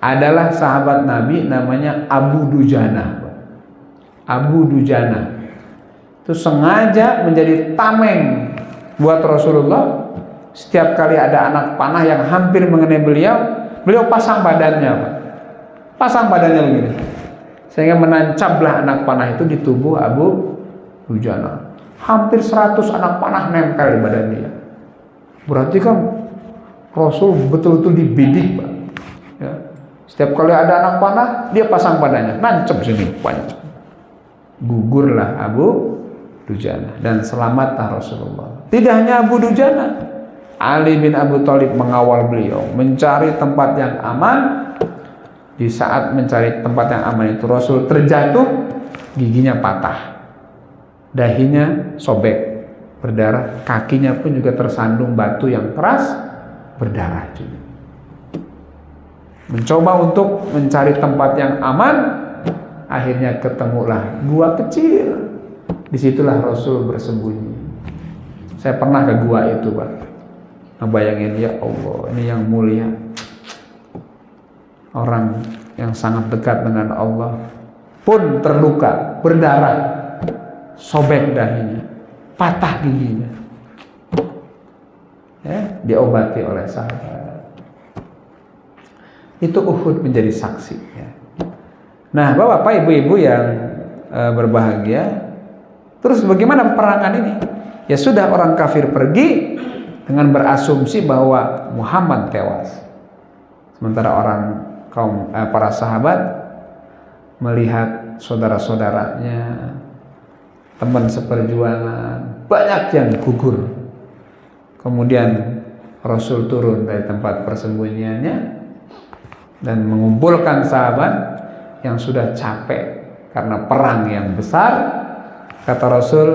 Adalah sahabat Nabi namanya Abu Dujana. Abu Dujana itu sengaja menjadi tameng buat Rasulullah. Setiap kali ada anak panah yang hampir mengenai beliau pasang badannya, Pak. Pasang badannya begini, sehingga menancaplah anak panah itu di tubuh Abu Dujana. Hampir 100 anak panah nempel di badan dia. Berarti kan Rasul betul-betul dibidik, Pak. Ya. Setiap kali ada anak panah, dia pasang badannya, nancep sini banyak. Gugurlah Abu Dujana dan selamatlah Rasulullah. Tidak hanya Abu Dujana, Ali bin Abi Thalib mengawal beliau mencari tempat yang aman. Di saat mencari tempat yang aman itu, Rasul terjatuh, giginya patah, dahinya sobek, berdarah, kakinya pun juga tersandung batu yang keras, berdarah juga. Mencoba untuk mencari tempat yang aman, akhirnya ketemulah gua kecil. Disitulah Rasul bersembunyi. Saya pernah ke gua itu, Pak. Ngebayangin, ya Allah, ini yang mulia, orang yang sangat dekat dengan Allah pun terluka, berdarah, sobek dahinya, patah giginya, ya, diobati oleh sahabat. Itu Uhud menjadi saksi, ya. Nah, Bapak Ibu yang berbahagia, terus bagaimana peperangan ini? Ya sudah, orang kafir pergi dengan berasumsi bahwa Muhammad tewas. Sementara para sahabat melihat saudara-saudaranya, teman seperjuangan, banyak yang gugur. Kemudian Rasul turun dari tempat persembunyiannya dan mengumpulkan sahabat yang sudah capek karena perang yang besar. Kata Rasul,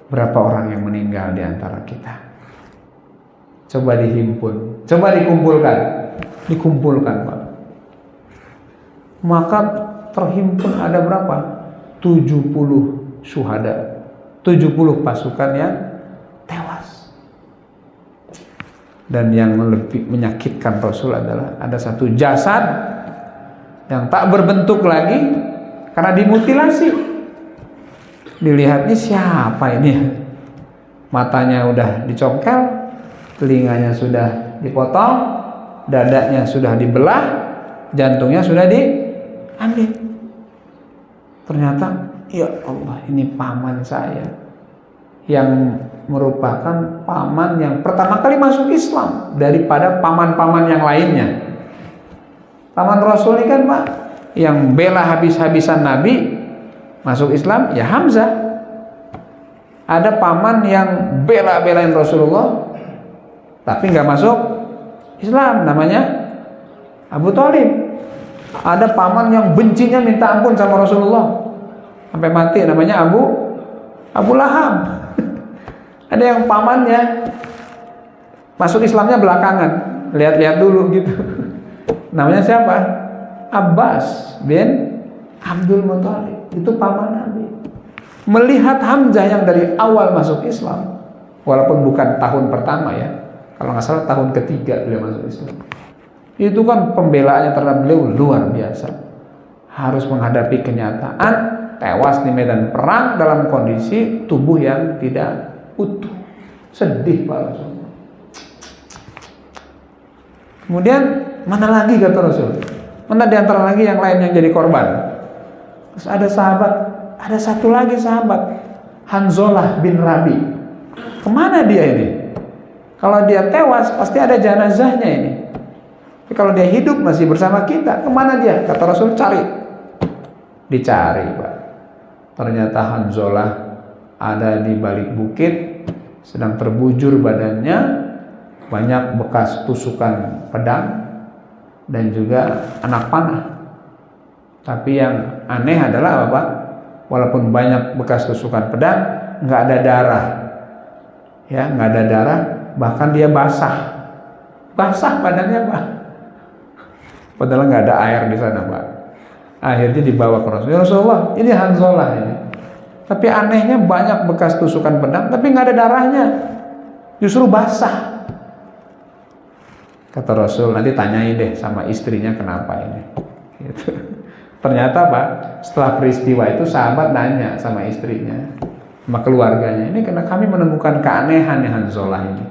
berapa orang yang meninggal di antara kita? Coba dihimpun, coba dikumpulkan Pak. Maka terhimpun ada berapa? 70 syuhada, 70 pasukan yang tewas. Dan yang lebih menyakitkan Rasul adalah ada satu jasad yang tak berbentuk lagi karena dimutilasi. Dilihat, ini siapa ini? Matanya udah dicongkel, telinganya sudah dipotong, dadanya sudah dibelah, jantungnya sudah diambil. Ternyata, ya Allah, ini paman saya yang merupakan paman yang pertama kali masuk Islam daripada paman-paman yang lainnya. Paman Rasul ini kan Pak, yang bela habis-habisan Nabi masuk Islam, ya Hamzah. Ada paman yang bela-belain Rasulullah tapi nggak masuk Islam, namanya Abu Thalib. Ada paman yang bencinya minta ampun sama Rasulullah sampai mati, namanya Abu Lahab. Ada yang pamannya masuk Islamnya belakangan, lihat-lihat dulu gitu. Namanya siapa? Abbas bin Abdul Muthalib. Itu paman Nabi. Melihat Hamzah yang dari awal masuk Islam, walaupun bukan tahun pertama ya, kalau nggak salah tahun ketiga beliau masuk Islam, itu kan pembelaannya terhadap beliau luar biasa. Harus menghadapi kenyataan tewas di medan perang dalam kondisi tubuh yang tidak utuh. Sedih Pak Rasul. Kemudian mana lagi kata Rasul? Mana di antara lagi yang lain yang jadi korban? Terus ada sahabat, ada satu lagi sahabat, Hanzalah bin Rabi. Kemana dia ini? Kalau dia tewas pasti ada jenazahnya ini. Tapi kalau dia hidup masih bersama kita, kemana dia? Kata Rasul, cari. Dicari Pak. Ternyata Hanzalah ada di balik bukit, sedang terbujur badannya, banyak bekas tusukan pedang dan juga anak panah. Tapi yang aneh adalah apa Pak? Walaupun banyak bekas tusukan pedang, nggak ada darah, ya nggak ada darah, bahkan dia basah badannya Pak. Padahal nggak ada air di sana Pak. Akhirnya dibawa ke Rasulullah. Ya Rasulullah, ini Hanzalah ini. Tapi anehnya banyak bekas tusukan pedang, tapi nggak ada darahnya, justru basah. Kata Rasul, nanti tanyain deh sama istrinya kenapa ini. Gitu. Ternyata Pak, setelah peristiwa itu sahabat nanya sama istrinya, sama keluarganya, ini karena kami menemukan keanehan yang Hanzalah ini.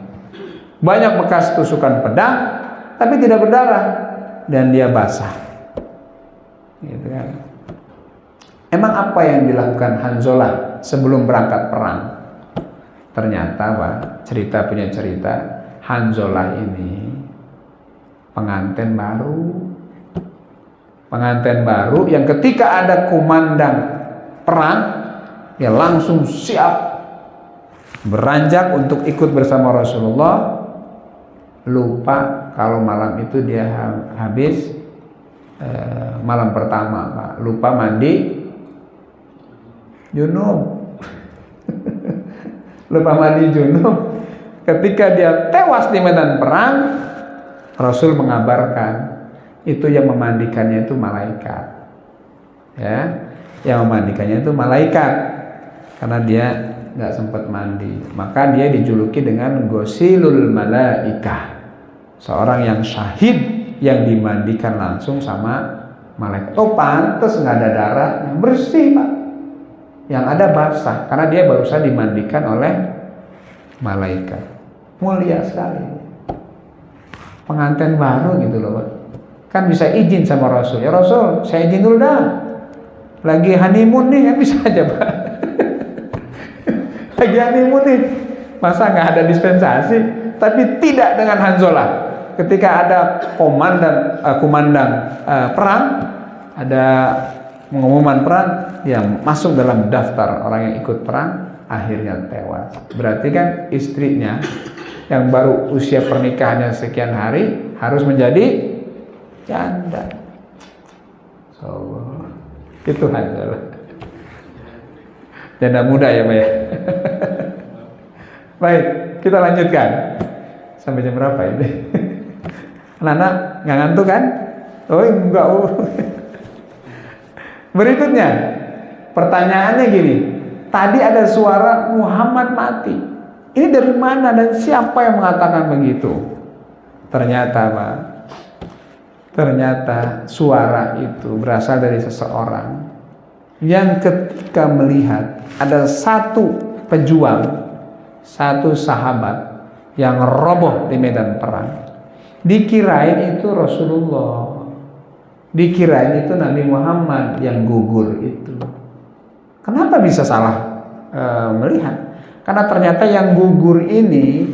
Banyak bekas tusukan pedang, tapi tidak berdarah, dan dia basah. Gitu kan. Emang apa yang dilakukan Hanzalah sebelum berangkat perang? Ternyata Pak, cerita punya cerita, Hanzalah ini pengantin baru yang ketika ada komandan perang, dia langsung siap beranjak untuk ikut bersama Rasulullah. Lupa kalau malam itu dia habis malam pertama Pak, lupa mandi junub. Lupa mandi junub. Ketika dia tewas di medan perang, Rasul mengabarkan itu yang memandikannya itu malaikat. Ya, yang memandikannya itu malaikat karena dia nggak sempat mandi. Maka dia dijuluki dengan Ghusilul Malaikah, seorang yang syahid yang dimandikan langsung sama malaikat. Oh pantas nggak ada darah, bersih Pak. Yang ada basah karena dia barusan dimandikan oleh malaikat. Mulia sekali. Pengantin baru gitu loh Pak. Kan bisa izin sama Rasul. Ya Rasul, saya izin dulu dah. Lagi honeymoon nih, kan bisa aja Pak. Lagi honeymoon nih. Masa nggak ada dispensasi? Tapi tidak dengan Hanzalah. Ketika ada komandan perang, ada pengumuman perang, dia masuk dalam daftar orang yang ikut perang, akhirnya tewas. Berarti kan istrinya yang baru usia pernikahannya sekian hari harus menjadi janda. Allah, itu adalah janda muda ya Pak ya. Baik, kita lanjutkan. Sampai jam berapa ini? Anak-anak nggak ngantuk kan? Oh enggak. Berikutnya, pertanyaannya gini. Tadi ada suara Muhammad mati. Ini dari mana dan siapa yang mengatakan begitu? Ternyata Pak, ternyata suara itu berasal dari seseorang yang ketika melihat ada satu pejuang, satu sahabat yang roboh di medan perang, dikirain itu Rasulullah, dikirain itu Nabi Muhammad yang gugur itu. Kenapa bisa salah melihat? Karena ternyata yang gugur ini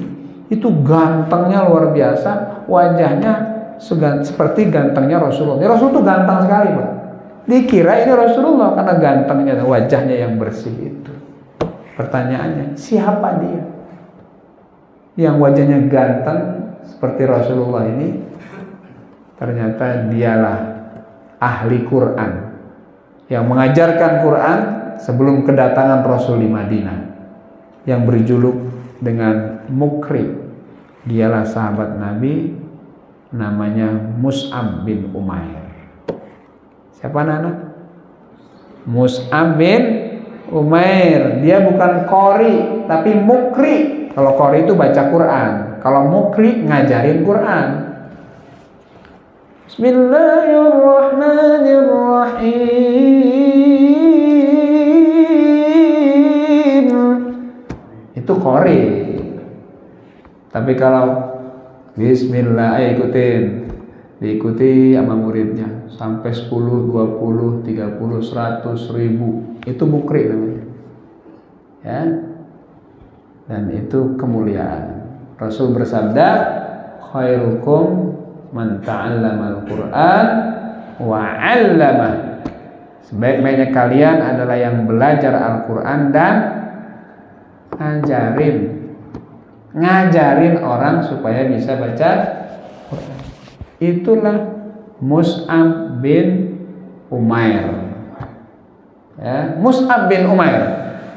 itu gantengnya luar biasa, wajahnya seperti gantengnya Rasulullah. Ya, Rasul itu ganteng sekali Pak. Dikira ini Rasulullah karena gantengnya, wajahnya yang bersih itu. Pertanyaannya, siapa dia? Yang wajahnya ganteng seperti Rasulullah ini, ternyata dialah ahli Quran yang mengajarkan Quran sebelum kedatangan Rasul di Madinah, yang berjuluk dengan Mukri. Dialah sahabat Nabi, namanya Mus'ab bin Umair. Siapa anak-anak? Mus'ab bin Umair. Dia bukan qori, tapi mukri. Kalau qori itu baca Quran, kalau mukri ngajarin Quran. Bismillahirrahmanirrahim. Itu qori. Tapi kalau Bismillah, ayo ikutin. Diikuti sama muridnya sampai 10, 20, 30, 100, 1000. Itu mukri namanya. Ya. Dan itu kemuliaan. Rasul bersabda, khairukum man ta'allamal Qur'an wa 'allamah. Sebaik-baiknya kalian adalah yang belajar Al-Qur'an dan ngajarin orang supaya bisa baca Quran. Itulah Mus'ab bin Umair. Ya, Mus'ab bin Umair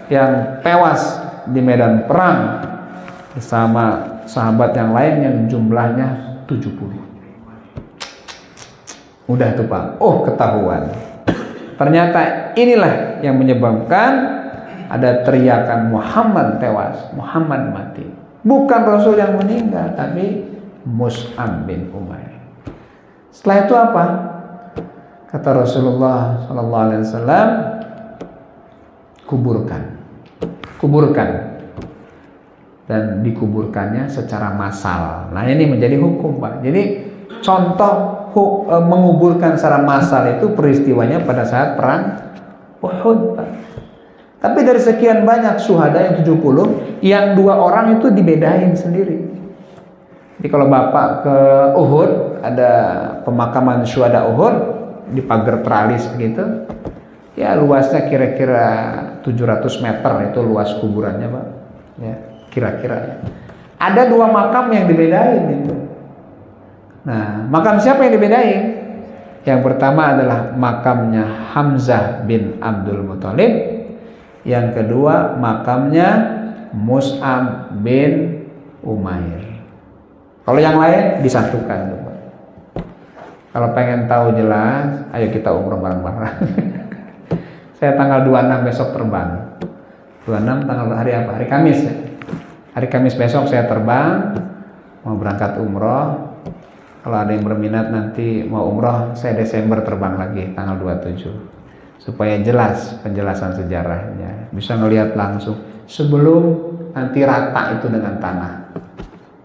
yang tewas di medan perang bersama sahabat yang lain yang jumlahnya 70. Udah tuh Pak. Oh, ketahuan. Ternyata inilah yang menyebabkan ada teriakan Muhammad tewas, Muhammad mati. Bukan Rasul yang meninggal, tapi Mus'ab bin Umair. Setelah itu apa? Kata Rasulullah SAW, kuburkan, dan dikuburkannya secara massal. Nah ini menjadi hukum Pak. Jadi contoh menguburkan secara massal itu peristiwanya pada saat perang Uhud Pak. Tapi dari sekian banyak syuhada yang 70, yang 2 orang itu dibedain sendiri. Jadi kalau Bapak ke Uhud, ada pemakaman syuhada Uhud di pagar teralis begitu. Ya luasnya kira-kira 700 meter itu luas kuburannya Pak. Ya, kira-kira. Ada 2 makam yang dibedain itu. Nah, makam siapa yang dibedain? Yang pertama adalah makamnya Hamzah bin Abdul Muthalib. Yang kedua makamnya Mus'ab bin Umair. Kalau yang lain disatukan. Kalau pengen tahu jelas, ayo kita umroh bareng-bareng. Saya tanggal 26 besok terbang. 26 tanggal hari apa? Hari Kamis ya? Hari Kamis besok saya terbang, mau berangkat umroh. Kalau ada yang berminat nanti mau umroh, saya Desember terbang lagi tanggal 27. Supaya jelas penjelasan sejarahnya, bisa ngelihat langsung sebelum nanti rata itu dengan tanah.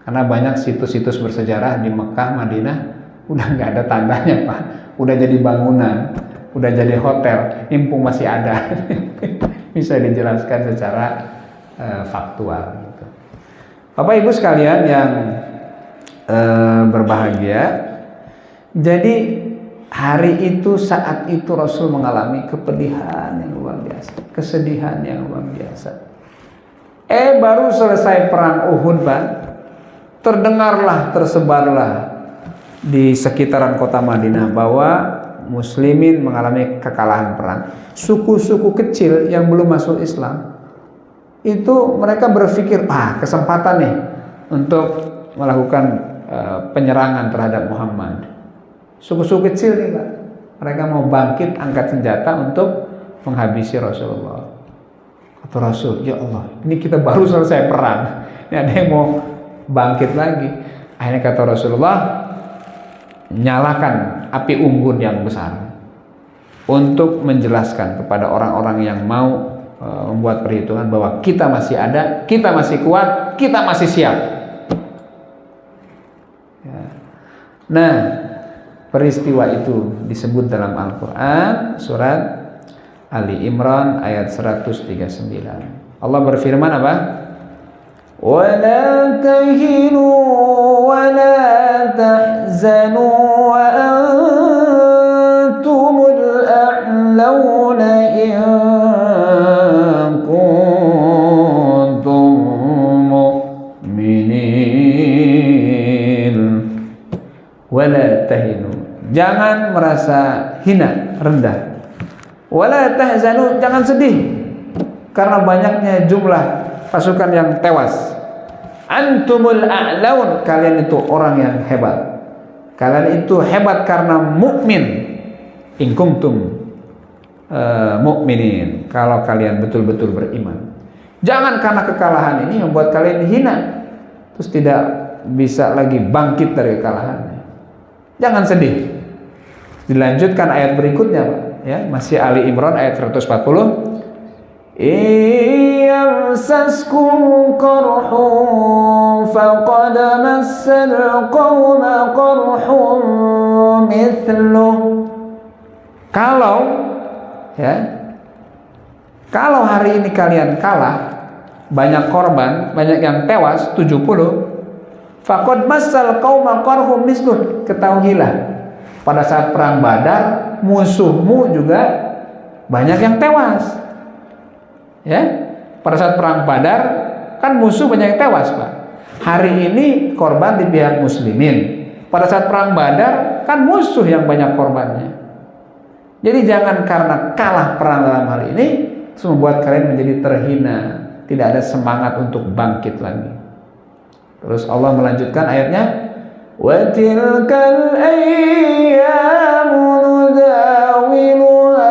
Karena banyak situs-situs bersejarah di Mekah, Madinah udah nggak ada tandanya Pak, udah jadi bangunan, udah jadi hotel, impung masih ada. Bisa dijelaskan secara faktual. Gitu. Bapak Ibu sekalian yang berbahagia, jadi Hari itu, saat itu Rasul mengalami kepedihan yang luar biasa, kesedihan yang luar biasa. Baru selesai perang Uhud, Pak, tersebarlah di sekitaran kota Madinah bahwa muslimin mengalami kekalahan perang. Suku-suku kecil yang belum masuk Islam itu mereka berpikir, kesempatan nih untuk melakukan penyerangan terhadap Muhammad. Suku-suku kecil nih, Pak, mereka mau bangkit angkat senjata untuk menghabisi Rasulullah. Kata Rasul, ya Allah, ini kita baru selesai perang, ini ada yang mau bangkit lagi. Akhirnya kata Rasulullah, nyalakan api unggun yang besar untuk menjelaskan kepada orang-orang yang mau membuat perhitungan bahwa kita masih ada, kita masih kuat, kita masih siap. Nah, peristiwa itu disebut dalam Al-Quran surat Ali Imran ayat 139. Allah berfirman apa? وَلَا تَهِنُوا وَلَا تَحْزَنُوا وَأَنْتُمُ الْأَعْلَوْنَ إِنْ كُنْتُمْ مُؤْمِنِينَ. وَلَا تَهِنُوا, jangan merasa hina, rendah. وَلَا تَحْزَنُوا, jangan sedih karena banyaknya jumlah pasukan yang tewas. Antumul a'laun, kalian itu orang yang hebat. Kalian itu hebat karena mukmin. In kuntum mu'minin, kalau kalian betul-betul beriman. Jangan karena kekalahan ini membuat kalian hina, terus tidak bisa lagi bangkit dari kekalahannya. Jangan sedih. Dilanjutkan ayat berikutnya, Pak, ya, masih Ali Imran ayat 140. يَمْسَسْكُمْ قَرْحٌ فَقَدْ مَسَّ الْقَوْمَ قَرْحٌ مِثْلُهُ. Kalau hari ini kalian kalah, banyak korban, banyak yang tewas, 70. فَقَدْ مَسَّ الْقَوْمَ قَرْحٌ مِثْلُهُ. Ketahuilah, pada saat perang Badar, musuhmu juga banyak yang tewas. Ya, pada saat perang Badar kan musuh banyak yang tewas, Pak. Hari ini korban di pihak muslimin. Pada saat perang Badar kan musuh yang banyak korbannya. Jadi jangan karena kalah perang dalam hal ini membuat kalian menjadi terhina, tidak ada semangat untuk bangkit lagi. Terus Allah melanjutkan ayatnya, wa tilkal ayyamu nudawiluha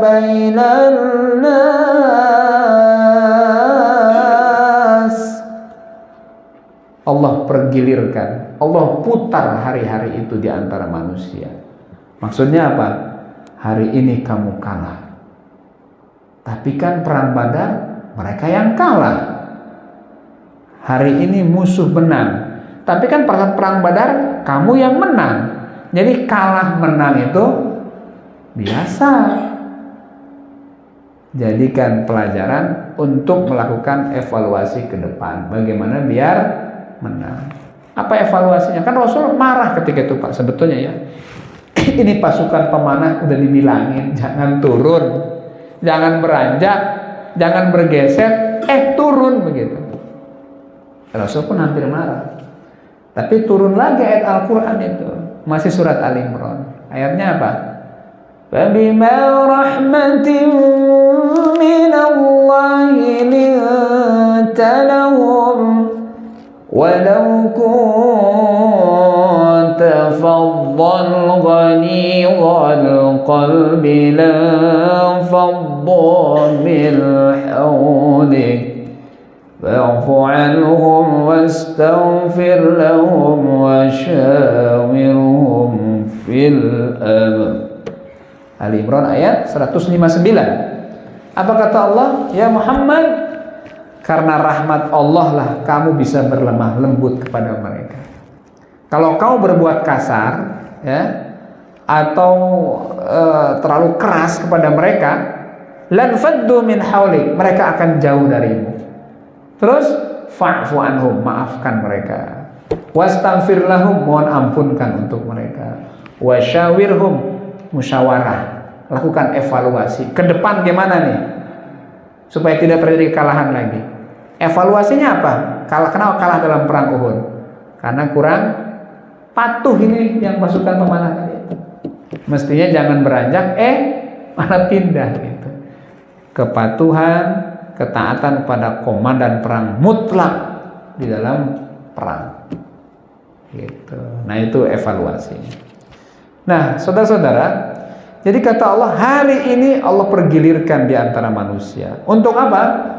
bainan nas. Allah pergilirkan, Allah putar hari-hari itu di antara manusia. Maksudnya apa? Hari ini kamu kalah, tapi kan perang Badar mereka yang kalah. Hari ini musuh menang, tapi kan pada perang Badar kamu yang menang. Jadi kalah menang itu biasa. Jadikan pelajaran untuk melakukan evaluasi ke depan, bagaimana biar menang. Apa evaluasinya? Kan Rasul marah ketika itu, Pak, sebetulnya ya. Ini pasukan pemanah udah dibilangin jangan turun, jangan beranjak, jangan bergeser, turun begitu. Rasul pun hampir marah. Tapi turun lagi ayat Al-Quran itu, masih surat Ali Imran. Ayatnya apa? فَبِمَا رَحْمَةٍ مِّنَ اللَّهِ لِنتَ لَهُمْ وَلَوْ كُنتَ فَظًّا غَلِيظَ الْقَلْبِ لَانفَضُّوا مِنْ حَوْلِكَ فَاعْفُ عَنْهُمْ وَاسْتَغْفِرْ لَهُمْ وَشَاوِرْهُمْ فِي الْأَمْرِ. Ali Imran ayat 159. Apa kata Allah? Ya Muhammad, karena rahmat Allah lah kamu bisa berlemah lembut kepada mereka. Kalau kau berbuat kasar, ya, atau terlalu keras kepada mereka, lan faddu min haulik, mereka akan jauh darimu. Terus fa'fu anhum, maafkan mereka. Wastaghfir lahum, mohon ampunkan untuk mereka. Wasyawirhum, musyawarah, lakukan evaluasi. Ke depan gimana nih? Supaya tidak terjadi kekalahan lagi. Evaluasinya apa? Kenapa kalah dalam perang Uhud? Karena kurang patuh ini yang pasukan pemanah tadi. Mestinya jangan beranjak, malah pindah gitu. Kepatuhan, ketaatan kepada komandan perang mutlak di dalam perang. Gitu. Nah, itu evaluasinya. Nah, saudara-saudara, jadi kata Allah, hari ini Allah pergilirkan di antara manusia. Untuk apa?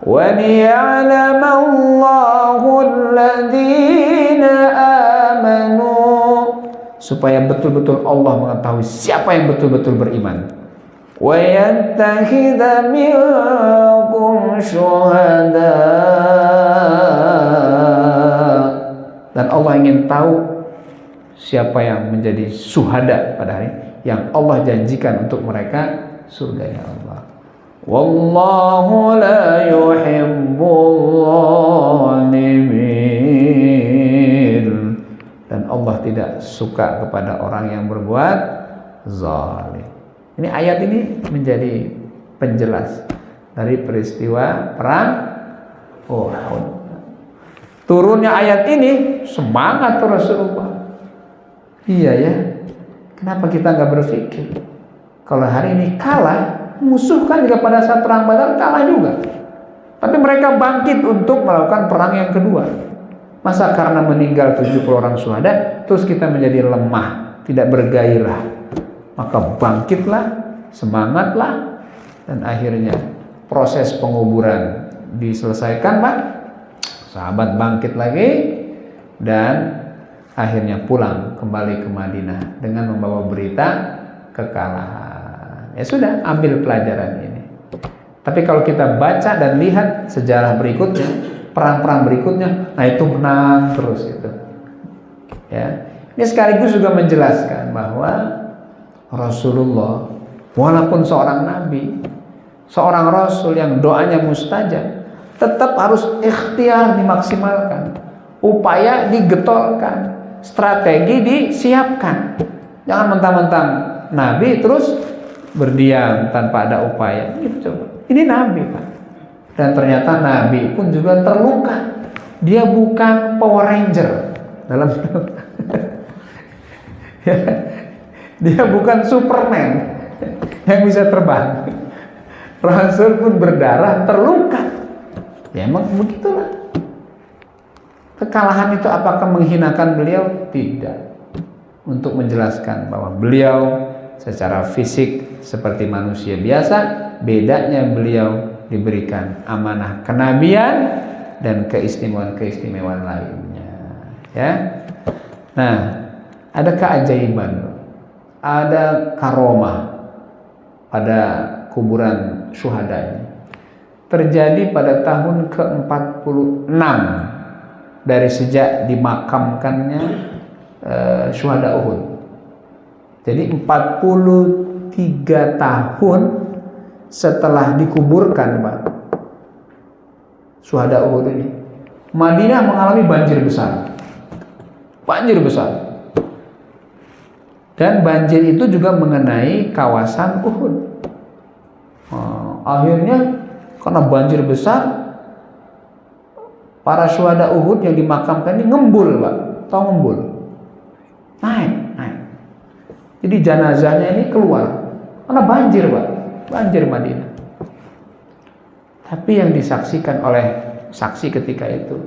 وَلِيَعْلَمَ اللَّهُ الَّذِينَ آمَنُوا, supaya betul-betul Allah mengetahui siapa yang betul-betul beriman. وَيَتَّخِذَ مِنكُمْ شُهَدَاءَ, dan Allah ingin tahu siapa yang menjadi syuhada pada hari yang Allah janjikan untuk mereka surganya Allah. Wallahu la yuhibbul zalimin, dan Allah tidak suka kepada orang yang berbuat zalim. Ini ayat ini menjadi penjelas dari peristiwa perang Uhud. Turunnya ayat ini semangat Rasulullah. Iya ya, kenapa kita nggak berpikir kalau hari ini kalah, musuh kan juga pada saat perang Badar kalah juga, tapi mereka bangkit untuk melakukan perang yang kedua. Masa karena meninggal 70 orang syuhada terus kita menjadi lemah, tidak bergairah? Maka bangkitlah, semangatlah, dan akhirnya proses penguburan diselesaikan, Pak. Sahabat bangkit lagi dan akhirnya pulang kembali ke Madinah dengan membawa berita kekalahan. Ya sudah, ambil pelajaran ini. Tapi kalau kita baca dan lihat sejarah berikutnya, perang-perang berikutnya, nah itu menang terus itu. Ya, ini sekaligus juga menjelaskan bahwa Rasulullah walaupun seorang nabi, seorang rasul yang doanya mustajab, tetap harus ikhtiar dimaksimalkan, upaya digetolkan, strategi disiapkan. Jangan mentang-mentang nabi terus berdiam tanpa ada upaya. Gitu coba. Ini nabi, Pak. Dan ternyata nabi pun juga terluka. Dia bukan Power Ranger dalam dia bukan Superman yang bisa terbang. Rasul pun berdarah, terluka. Ya emang begitulah. Kekalahan itu apakah menghinakan beliau? Tidak. Untuk menjelaskan bahwa beliau secara fisik seperti manusia biasa, bedanya beliau diberikan amanah kenabian dan keistimewaan-keistimewaan lainnya. Ya. Nah, ada keajaiban, ada karomah pada kuburan syuhada ini. Terjadi pada tahun ke-46 dari sejak dimakamkannya syuhada Uhud. Jadi 43 tahun setelah dikuburkan, Pak, syuhada Uhud ini, Madinah mengalami banjir besar. Banjir besar. Dan banjir itu juga mengenai kawasan Uhud. Akhirnya karena banjir besar, para syuhada Uhud yang dimakamkan ini ngembul, Pak. Tahu ngembul? Naik. Jadi jenazahnya ini keluar karena banjir, Pak. Banjir Madinah. Tapi yang disaksikan oleh saksi ketika itu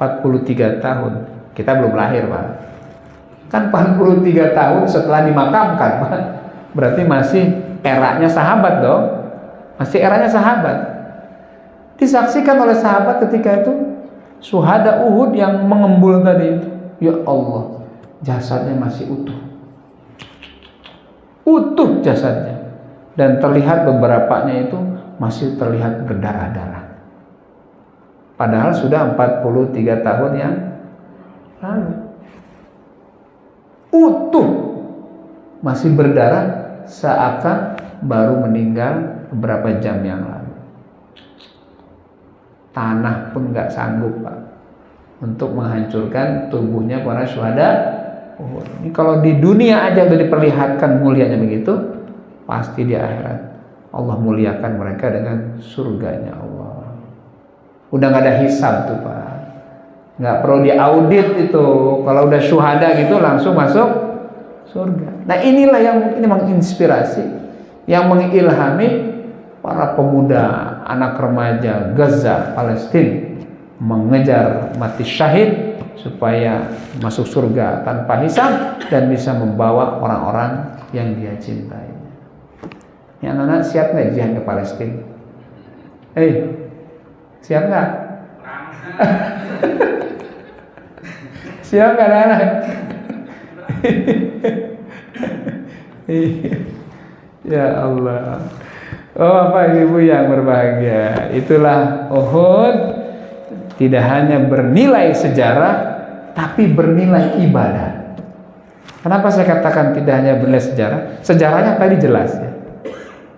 43 tahun. Kita belum lahir, Pak. Kan 43 tahun setelah dimakamkan, Pak. Berarti masih eranya sahabat dong. Masih eranya sahabat. Disaksikan oleh sahabat ketika itu syuhada Uhud yang mengembul tadi itu. Ya Allah, jasadnya masih utuh. Utuh jasadnya. Dan terlihat beberapanya itu masih terlihat berdarah-darah. Padahal sudah 43 tahun yang lalu. Utuh. Masih berdarah seakan baru meninggal beberapa jam yang lalu. Tanah pun gak sanggup, Pak, untuk menghancurkan tubuhnya para syuhada Uhud. Ini kalau di dunia aja udah diperlihatkan mulianya begitu, pasti di akhirat Allah muliakan mereka dengan surganya Allah. Udah nggak ada hisab tuh Pak, nggak perlu diaudit itu. Kalau udah syuhada gitu langsung masuk surga. Nah inilah yang mungkin menginspirasi, yang mengilhami para pemuda, anak remaja Gaza, Palestina mengejar mati syahid supaya masuk surga tanpa hisab dan bisa membawa orang-orang yang dia cintai. Ini anak-anak siap nggak jihad ke Palestina? Siap nggak? Siap nggak anak-anak? Ya Allah. Oh Bapak Ibu yang berbahagia, itulah Uhud tidak hanya bernilai sejarah, tapi bernilai ibadah. Kenapa saya katakan tidak hanya bernilai sejarah? Sejarahnya tadi jelas ya.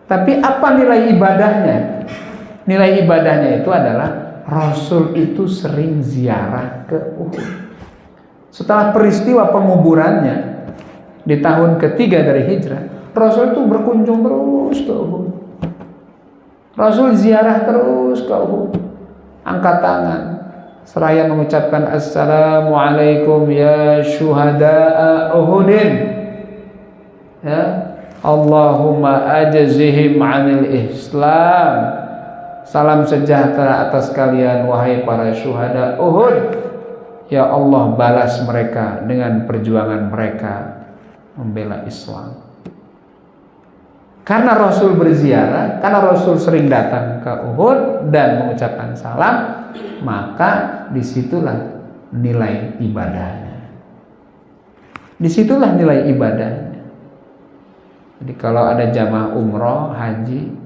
Tapi apa nilai ibadahnya? Nilai ibadahnya itu adalah Rasul itu sering ziarah ke Uhud. Setelah peristiwa penguburannya di tahun ketiga dari hijrah, Rasul itu berkunjung terus ke Uhud. Rasul ziarah terus ke Uhud, angkat tangan seraya mengucapkan assalamualaikum ya syuhada'a Uhudin, ya Allahumma ajzihim 'anil Islam, salam sejahtera atas kalian wahai para syuhada Uhud, ya Allah balas mereka dengan perjuangan mereka membela Islam. Karena Rasul berziarah, karena Rasul sering datang ke Uhud dan mengucapkan salam, maka disitulah nilai ibadahnya. Disitulah nilai ibadahnya. Jadi kalau ada jamaah umroh, haji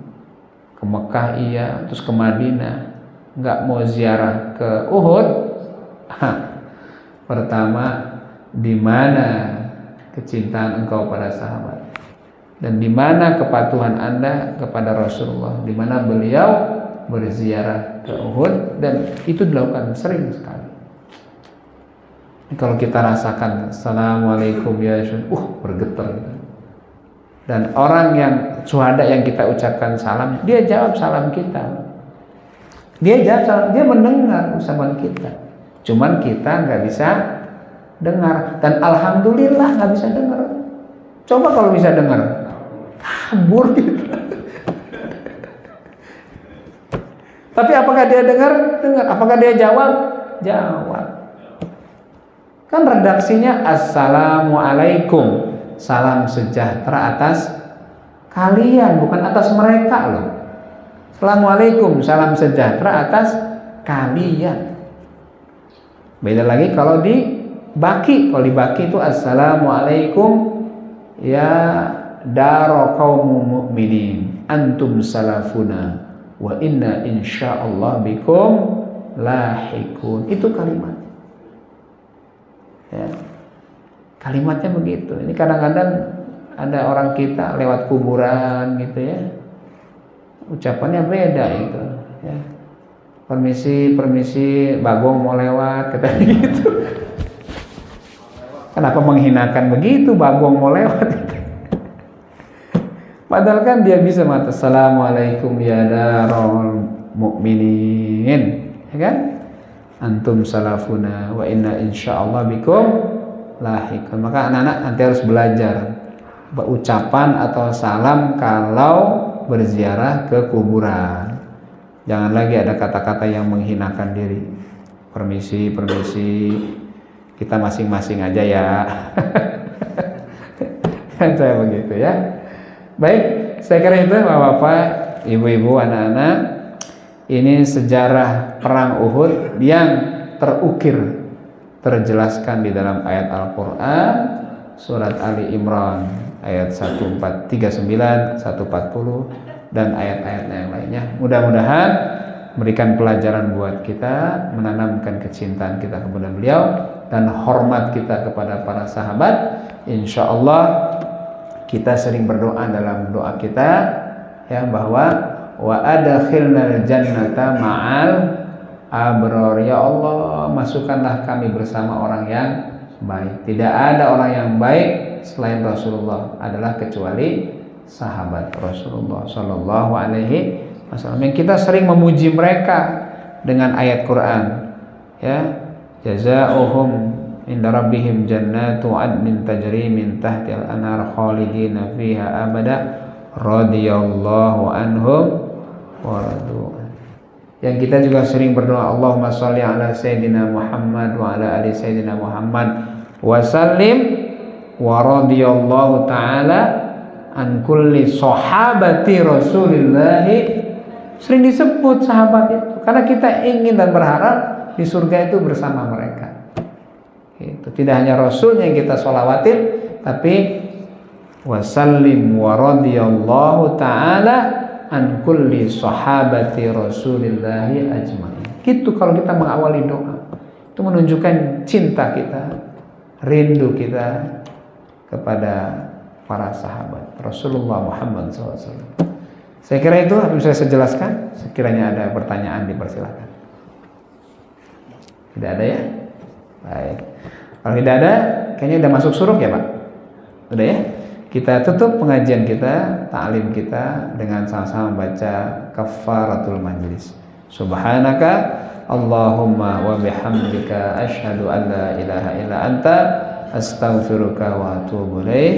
ke Mekah iya, terus ke Madinah, nggak mau ziarah ke Uhud, pertama di mana kecintaan engkau pada sahabat? Dan di mana kepatuhan Anda kepada Rasulullah, di mana beliau berziarah ke Uhud, dan itu dilakukan sering sekali. Kalau kita rasakan assalamualaikum ya bergetar. Dan orang yang syuhada yang kita ucapkan salam, dia jawab salam kita. Dia jawab salam, dia mendengar ucapan kita. Cuman kita nggak bisa dengar, dan alhamdulillah nggak bisa dengar. Coba kalau bisa dengar, kabur gitu. Tapi apakah dia dengar? Dengar. Apakah dia jawab? Jawab. Kan redaksinya assalamualaikum, salam sejahtera atas kalian, bukan atas mereka loh. Assalamualaikum, salam sejahtera atas kalian. Beda lagi kalau di baki. Kalau di baki itu assalamualaikum ya daro qaumu mu'minin antum salafuna wa inna insyaallah bikum lahikun. Itu kalimat ya. Kalimatnya begitu. Ini kadang-kadang ada orang kita lewat kuburan gitu ya, ucapannya beda itu ya. Permisi Bagong mau lewat katanya gitu. Kenapa menghinakan begitu, Bagong mau lewat? Padahal kan dia bisa mengatakan assalamualaikum ya darul mu'minin, ya kan? Antum salafuna wa inna insyaallah bikum lahikun. Maka anak-anak nanti harus belajar ucapan atau salam kalau berziarah ke kuburan. Jangan lagi ada kata-kata yang menghinakan diri. Permisi, kita masing-masing aja ya. Kan saya begitu ya. Baik, saya kira itu Bapak-bapak, Ibu-ibu, anak-anak. Ini sejarah perang Uhud yang terukir, terjelaskan di dalam ayat Al-Quran, surat Ali Imran ayat 139, 140 dan ayat-ayat yang lainnya. Mudah-mudahan memberikan pelajaran buat kita, menanamkan kecintaan kita kepada beliau dan hormat kita kepada para sahabat. Insya Allah kita sering berdoa dalam doa kita ya, bahwa wa adkhilnal jannata ma'al abrar, ya Allah masukkanlah kami bersama orang yang baik. Tidak ada orang yang baik selain Rasulullah adalah kecuali sahabat Rasulullah Shallallahu Alaihi Wasallam. Yang kita sering memuji mereka dengan ayat Quran, ya, jazaohum inda rabbihim jannatu adnin tajri min tahtil anhar khalidina fiha abada radhiyallahu anhum wa radu. Yang kita juga sering berdoa, Allahumma sholli ala sayyidina Muhammad wa ala ali sayyidina Muhammad wa sallim wa radhiyallahu ta'ala an kulli sahabati Rasulillahi. Sering disebut sahabat itu karena kita ingin dan berharap di surga itu bersama mereka. Itu tidak hanya Rasulnya yang kita sholawatin, tapi wasallim wa radhiyallahu ta'ala an kulli sahabati Rasulillahi ajmain. Gitu kalau kita mengawali doa. Itu menunjukkan cinta kita, rindu kita kepada para sahabat Rasulullah Muhammad SAW. Saya kira itu yang bisa saya jelaskan. Sekiranya ada pertanyaan dipersilakan. Tidak ada ya? Baik. Kalau tidak ada, kayaknya udah masuk suruk ya Pak? Udah ya? Kita tutup pengajian kita, ta'lim kita dengan sama-sama baca kafaratul majlis. Subhanaka Allahumma wa bihamdika asyhadu an la ilaha illa anta astaghfiruka wa atubu ilaik.